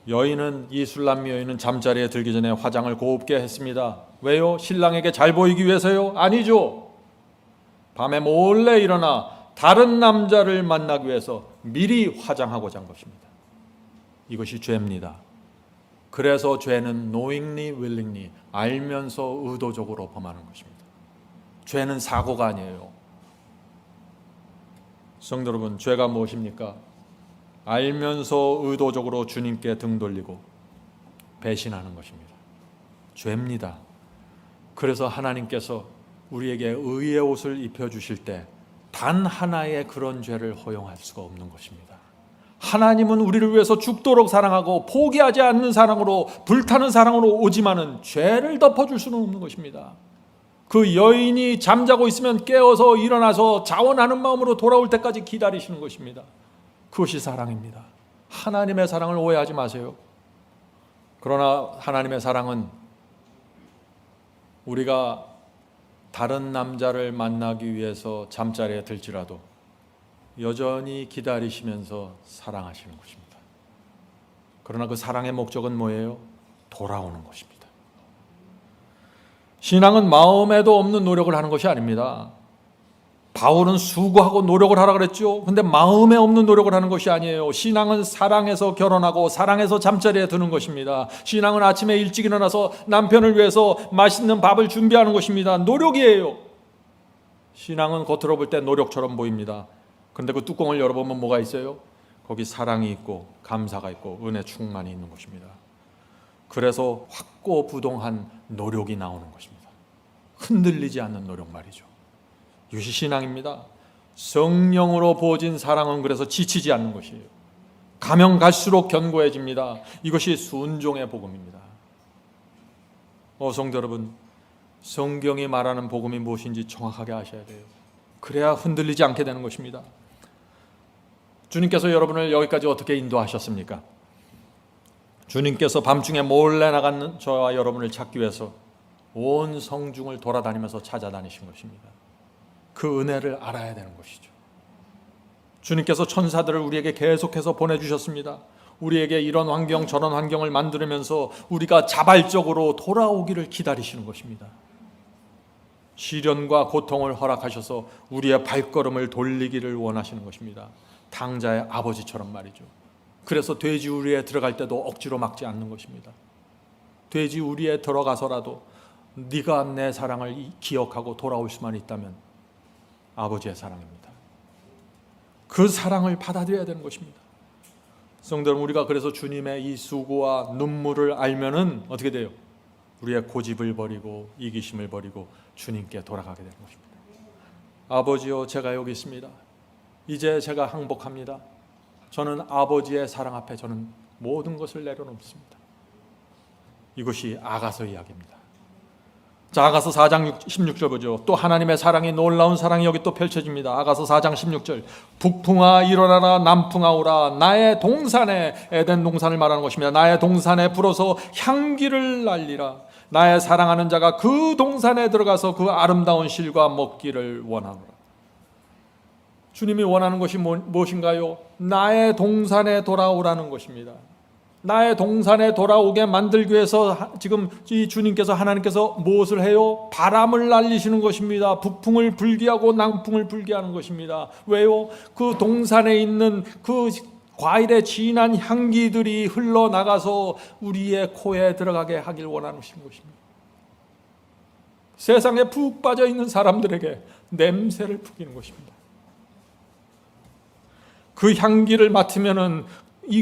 이 술람미 여인은 잠자리에 들기 전에 화장을 곱게 했습니다. 왜요? 신랑에게 잘 보이기 위해서요? 아니죠. 밤에 몰래 일어나 다른 남자를 만나기 위해서 미리 화장하고자 한 것입니다. 이것이 죄입니다. 그래서 죄는 knowingly, willingly, 알면서 의도적으로 범하는 것입니다. 죄는 사고가 아니에요. 성도 여러분, 죄가 무엇입니까? 알면서 의도적으로 주님께 등 돌리고 배신하는 것입니다. 죄입니다. 그래서 하나님께서 우리에게 의의 옷을 입혀주실 때 단 하나의 그런 죄를 허용할 수가 없는 것입니다. 하나님은 우리를 위해서 죽도록 사랑하고 포기하지 않는 사랑으로, 불타는 사랑으로 오지만은 죄를 덮어줄 수는 없는 것입니다. 그 여인이 잠자고 있으면 깨어서 일어나서 자원하는 마음으로 돌아올 때까지 기다리시는 것입니다. 그것이 사랑입니다. 하나님의 사랑을 오해하지 마세요. 그러나 하나님의 사랑은 우리가 다른 남자를 만나기 위해서 잠자리에 들지라도 여전히 기다리시면서 사랑하시는 것입니다. 그러나 그 사랑의 목적은 뭐예요? 돌아오는 것입니다. 신앙은 마음에도 없는 노력을 하는 것이 아닙니다. 바울은 수고하고 노력을 하라 그랬죠. 근데 마음에 없는 노력을 하는 것이 아니에요. 신앙은 사랑해서 결혼하고 사랑해서 잠자리에 드는 것입니다. 신앙은 아침에 일찍 일어나서 남편을 위해서 맛있는 밥을 준비하는 것입니다. 노력이에요. 신앙은 겉으로 볼 때 노력처럼 보입니다. 그런데 그 뚜껑을 열어보면 뭐가 있어요? 거기 사랑이 있고 감사가 있고 은혜 충만이 있는 것입니다. 그래서 확고부동한 노력이 나오는 것입니다. 흔들리지 않는 노력 말이죠. 이것이 신앙입니다. 성령으로 부어진 사랑은 그래서 지치지 않는 것이에요. 가면 갈수록 견고해집니다. 이것이 순종의 복음입니다. 성도 여러분, 성경이 말하는 복음이 무엇인지 정확하게 아셔야 돼요. 그래야 흔들리지 않게 되는 것입니다. 주님께서 여러분을 여기까지 어떻게 인도하셨습니까? 주님께서 밤중에 몰래 나가는 저와 여러분을 찾기 위해서 온 성중을 돌아다니면서 찾아다니신 것입니다. 그 은혜를 알아야 되는 것이죠. 주님께서 천사들을 우리에게 계속해서 보내주셨습니다. 우리에게 이런 환경 저런 환경을 만들면서 우리가 자발적으로 돌아오기를 기다리시는 것입니다. 시련과 고통을 허락하셔서 우리의 발걸음을 돌리기를 원하시는 것입니다. 탕자의 아버지처럼 말이죠. 그래서 돼지 우리에 들어갈 때도 억지로 막지 않는 것입니다. 돼지 우리에 들어가서라도 네가 내 사랑을 기억하고 돌아올 수만 있다면 아버지의 사랑입니다. 그 사랑을 받아들여야 되는 것입니다. 성도 여러분, 우리가 그래서 주님의 이 수고와 눈물을 알면은 어떻게 돼요? 우리의 고집을 버리고 이기심을 버리고 주님께 돌아가게 되는 것입니다. 아버지요, 제가 여기 있습니다. 이제 제가 항복합니다. 저는 아버지의 사랑 앞에 저는 모든 것을 내려놓습니다. 이것이 아가서 이야기입니다. 자, 아가서 4장 16절 보죠. 또 하나님의 사랑이, 놀라운 사랑이 여기 또 펼쳐집니다. 아가서 4장 16절. 북풍아 일어나라, 남풍아 오라. 나의 동산에, 에덴 동산을 말하는 것입니다. 나의 동산에 불어서 향기를 날리라. 나의 사랑하는 자가 그 동산에 들어가서 그 아름다운 실과 먹기를 원하노라. 주님이 원하는 것이 무엇인가요? 나의 동산에 돌아오라는 것입니다. 나의 동산에 돌아오게 만들기 위해서 지금 이 주님께서, 하나님께서 무엇을 해요? 바람을 날리시는 것입니다. 북풍을 불게 하고 남풍을 불게 하는 것입니다. 왜요? 그 동산에 있는 그 과일의 진한 향기들이 흘러나가서 우리의 코에 들어가게 하길 원하는 것입니다. 세상에 푹 빠져 있는 사람들에게 냄새를 풍기는 것입니다. 그 향기를 맡으면은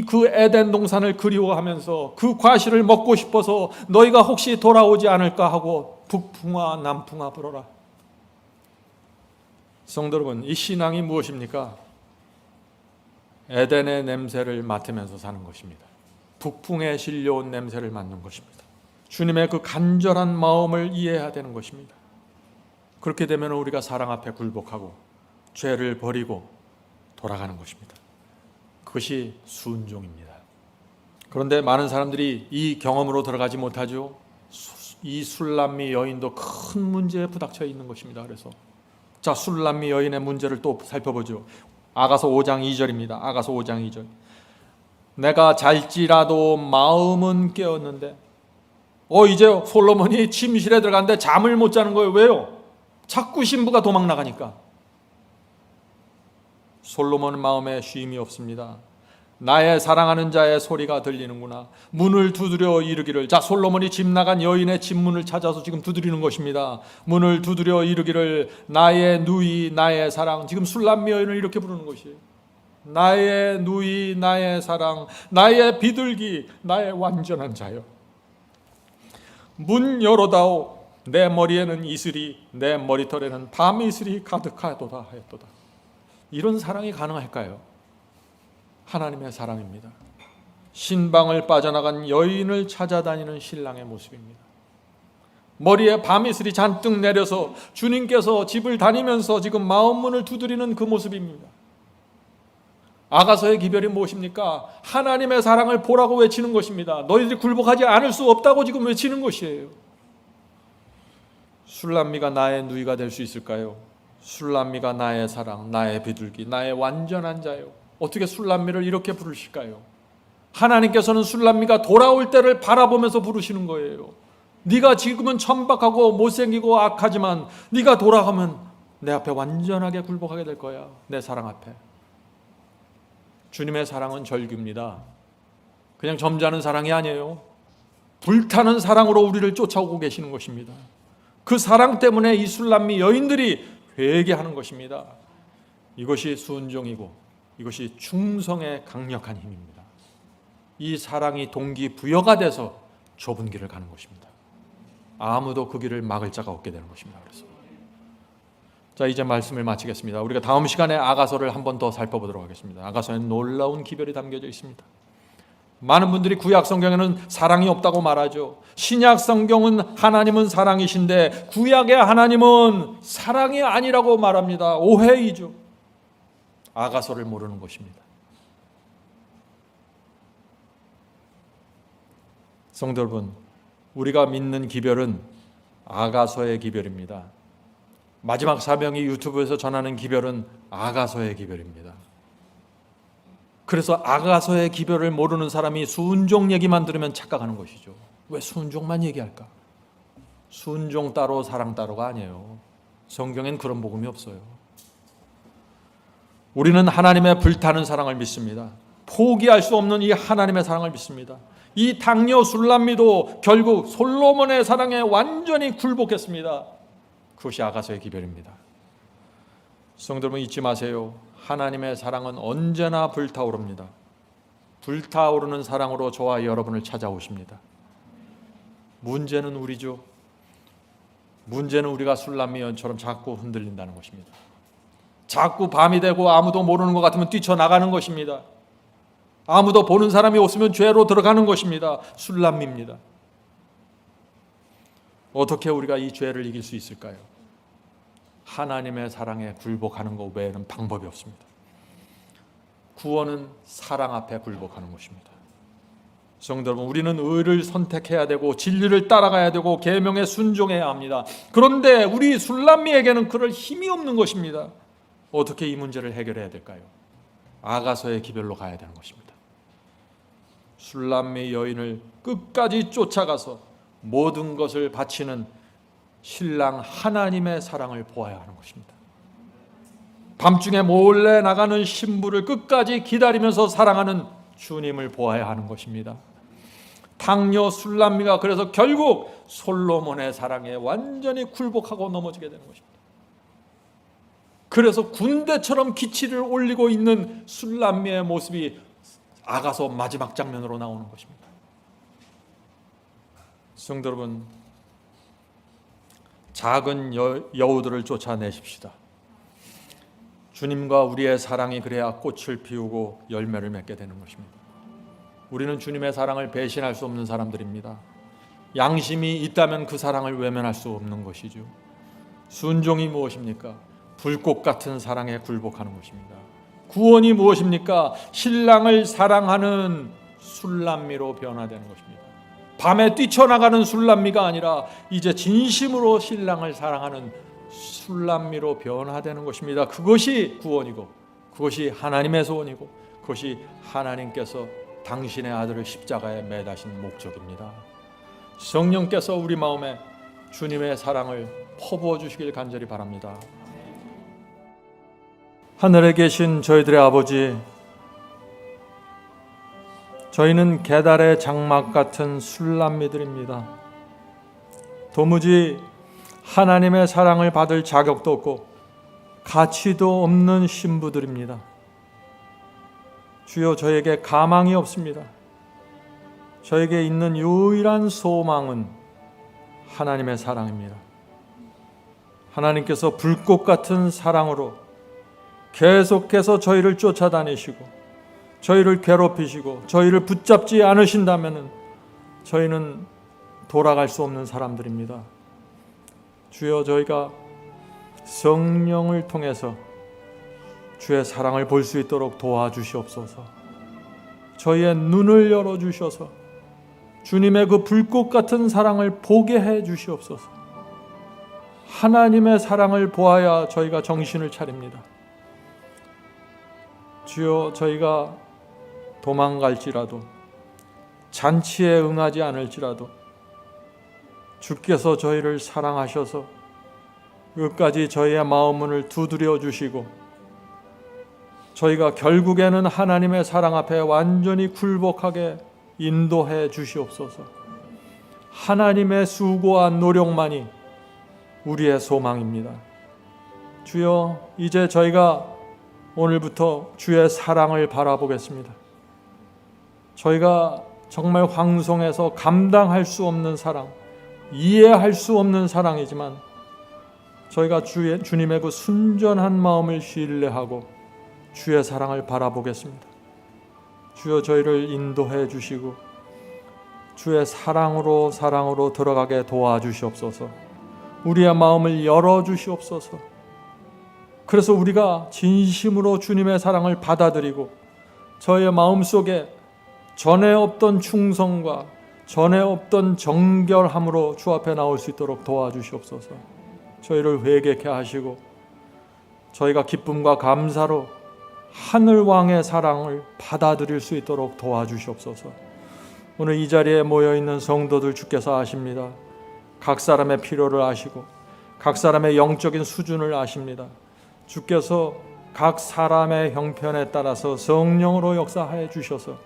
그 에덴 동산을 그리워하면서 그 과실을 먹고 싶어서 너희가 혹시 돌아오지 않을까 하고 북풍아 남풍아 불어라. 성도 여러분, 이 신앙이 무엇입니까? 에덴의 냄새를 맡으면서 사는 것입니다. 북풍에 실려온 냄새를 맡는 것입니다. 주님의 그 간절한 마음을 이해해야 되는 것입니다. 그렇게 되면 우리가 사랑 앞에 굴복하고 죄를 버리고 돌아가는 것입니다. 그것이 순종입니다. 그런데 많은 사람들이 이 경험으로 들어가지 못하죠. 이 술람미 여인도 큰 문제에 부닥쳐 있는 것입니다. 그래서 자, 술람미 여인의 문제를 또 살펴보죠. 아가서 5장 2절입니다. 아가서 5장 2절. 내가 잘지라도 마음은 깨었는데 이제 솔로몬이 침실에 들어갔는데 잠을 못 자는 거예요. 왜요? 자꾸 신부가 도망 나가니까. 솔로몬 마음에 쉼이 없습니다. 나의 사랑하는 자의 소리가 들리는구나. 문을 두드려 이르기를. 자, 솔로몬이 집 나간 여인의 집 문을 찾아서 지금 두드리는 것입니다. 문을 두드려 이르기를 나의 누이 나의 사랑. 지금 술람미 여인을 이렇게 부르는 것이에요. 나의 누이 나의 사랑 나의 비둘기 나의 완전한 자여, 문 열어다오. 내 머리에는 이슬이 내 머리털에는 밤이슬이 가득하도다 하였도다. 이런 사랑이 가능할까요? 하나님의 사랑입니다. 신방을 빠져나간 여인을 찾아다니는 신랑의 모습입니다. 머리에 밤이슬이 잔뜩 내려서 주님께서 집을 다니면서 지금 마음문을 두드리는 그 모습입니다. 아가서의 기별이 무엇입니까? 하나님의 사랑을 보라고 외치는 것입니다. 너희들이 굴복하지 않을 수 없다고 지금 외치는 것이에요. 술람미가 나의 누이가 될 수 있을까요? 술람미가 나의 사랑, 나의 비둘기, 나의 완전한 자요. 어떻게 술람미를 이렇게 부르실까요? 하나님께서는 술람미가 돌아올 때를 바라보면서 부르시는 거예요. 네가 지금은 천박하고 못생기고 악하지만 네가 돌아가면 내 앞에 완전하게 굴복하게 될 거야. 내 사랑 앞에. 주님의 사랑은 절규입니다. 그냥 점잖은 사랑이 아니에요. 불타는 사랑으로 우리를 쫓아오고 계시는 것입니다. 그 사랑 때문에 이 술람미 여인들이 회개하는 것입니다. 이것이 순종이고 이것이 충성의 강력한 힘입니다. 이 사랑이 동기부여가 돼서 좁은 길을 가는 것입니다. 아무도 그 길을 막을 자가 없게 되는 것입니다. 그래서 자, 이제 말씀을 마치겠습니다. 우리가 다음 시간에 아가서를 한 번 더 살펴보도록 하겠습니다. 아가서에는 놀라운 기별이 담겨져 있습니다. 많은 분들이 구약 성경에는 사랑이 없다고 말하죠. 신약 성경은 하나님은 사랑이신데 구약의 하나님은 사랑이 아니라고 말합니다. 오해이죠. 아가서를 모르는 것입니다. 성도 여러분, 우리가 믿는 기별은 아가서의 기별입니다. 마지막 사명이 유튜브에서 전하는 기별은 아가서의 기별입니다. 그래서 아가서의 기별을 모르는 사람이 순종 얘기만 들으면 착각하는 것이죠. 왜 순종만 얘기할까? 순종 따로 사랑 따로가 아니에요. 성경엔 그런 복음이 없어요. 우리는 하나님의 불타는 사랑을 믿습니다. 포기할 수 없는 이 하나님의 사랑을 믿습니다. 이 당뇨 술람미도 결국 솔로몬의 사랑에 완전히 굴복했습니다. 그것이 아가서의 기별입니다. 성도 여러분, 잊지 마세요. 하나님의 사랑은 언제나 불타오릅니다. 불타오르는 사랑으로 저와 여러분을 찾아오십니다. 문제는 우리죠. 문제는 우리가 술람미 여인처럼 자꾸 흔들린다는 것입니다. 자꾸 밤이 되고 아무도 모르는 것 같으면 뛰쳐나가는 것입니다. 아무도 보는 사람이 없으면 죄로 들어가는 것입니다. 술람미입니다. 어떻게 우리가 이 죄를 이길 수 있을까요? 하나님의 사랑에 굴복하는 것 외에는 방법이 없습니다. 구원은 사랑 앞에 굴복하는 것입니다. 성도 여러분, 우리는 의를 선택해야 되고 진리를 따라가야 되고 계명에 순종해야 합니다. 그런데 우리 술람미에게는 그럴 힘이 없는 것입니다. 어떻게 이 문제를 해결해야 될까요? 아가서의 기별로 가야 되는 것입니다. 술람미 여인을 끝까지 쫓아가서 모든 것을 바치는 신랑 하나님의 사랑을 보아야 하는 것입니다. 밤중에 몰래 나가는 신부를 끝까지 기다리면서 사랑하는 주님을 보아야 하는 것입니다. 당뇨 술람미가 그래서 결국 솔로몬의 사랑에 완전히 굴복하고 넘어지게 되는 것입니다. 그래서 군대처럼 기치를 올리고 있는 술람미의 모습이 아가서 마지막 장면으로 나오는 것입니다. 성도 여러분, 작은 여우들을 쫓아내십시다. 주님과 우리의 사랑이 그래야 꽃을 피우고 열매를 맺게 되는 것입니다. 우리는 주님의 사랑을 배신할 수 없는 사람들입니다. 양심이 있다면 그 사랑을 외면할 수 없는 것이죠. 순종이 무엇입니까? 불꽃 같은 사랑에 굴복하는 것입니다. 구원이 무엇입니까? 신랑을 사랑하는 술람미로 변화되는 것입니다. 밤에 뛰쳐나가는 술람미가 아니라 이제 진심으로 신랑을 사랑하는 술람미로 변화되는 것입니다. 그것이 구원이고, 그것이 하나님의 소원이고, 그것이 하나님께서 당신의 아들을 십자가에 매다신 목적입니다. 성령께서 우리 마음에 주님의 사랑을 퍼부어 주시길 간절히 바랍니다. 하늘에 계신 저희들의 아버지, 저희는 계달의 장막 같은 술람미들입니다. 도무지 하나님의 사랑을 받을 자격도 없고 가치도 없는 신부들입니다. 주여, 저에게 가망이 없습니다. 저에게 있는 유일한 소망은 하나님의 사랑입니다. 하나님께서 불꽃 같은 사랑으로 계속해서 저희를 쫓아다니시고 저희를 괴롭히시고 저희를 붙잡지 않으신다면 저희는 돌아갈 수 없는 사람들입니다. 주여, 저희가 성령을 통해서 주의 사랑을 볼 수 있도록 도와주시옵소서. 저희의 눈을 열어주셔서 주님의 그 불꽃 같은 사랑을 보게 해 주시옵소서. 하나님의 사랑을 보아야 저희가 정신을 차립니다. 주여, 저희가 도망갈지라도, 잔치에 응하지 않을지라도 주께서 저희를 사랑하셔서 끝까지 저희의 마음문을 두드려 주시고 저희가 결국에는 하나님의 사랑 앞에 완전히 굴복하게 인도해 주시옵소서. 하나님의 수고와 노력만이 우리의 소망입니다. 주여, 이제 저희가 오늘부터 주의 사랑을 바라보겠습니다. 저희가 정말 황송해서 감당할 수 없는 사랑, 이해할 수 없는 사랑이지만 저희가 주님의 그 순전한 마음을 신뢰하고 주의 사랑을 바라보겠습니다. 주여, 저희를 인도해 주시고 주의 사랑으로 들어가게 도와주시옵소서. 우리의 마음을 열어주시옵소서. 그래서 우리가 진심으로 주님의 사랑을 받아들이고 저의 마음속에 전에 없던 충성과 전에 없던 정결함으로 주 앞에 나올 수 있도록 도와주시옵소서. 저희를 회개케 하시고 저희가 기쁨과 감사로 하늘왕의 사랑을 받아들일 수 있도록 도와주시옵소서. 오늘 이 자리에 모여있는 성도들 주께서 아십니다. 각 사람의 필요를 아시고 각 사람의 영적인 수준을 아십니다. 주께서 각 사람의 형편에 따라서 성령으로 역사하여 주셔서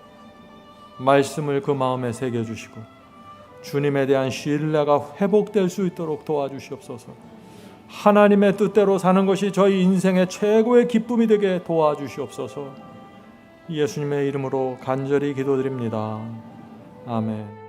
말씀을 그 마음에 새겨주시고 주님에 대한 신뢰가 회복될 수 있도록 도와주시옵소서. 하나님의 뜻대로 사는 것이 저희 인생의 최고의 기쁨이 되게 도와주시옵소서. 예수님의 이름으로 간절히 기도드립니다. 아멘.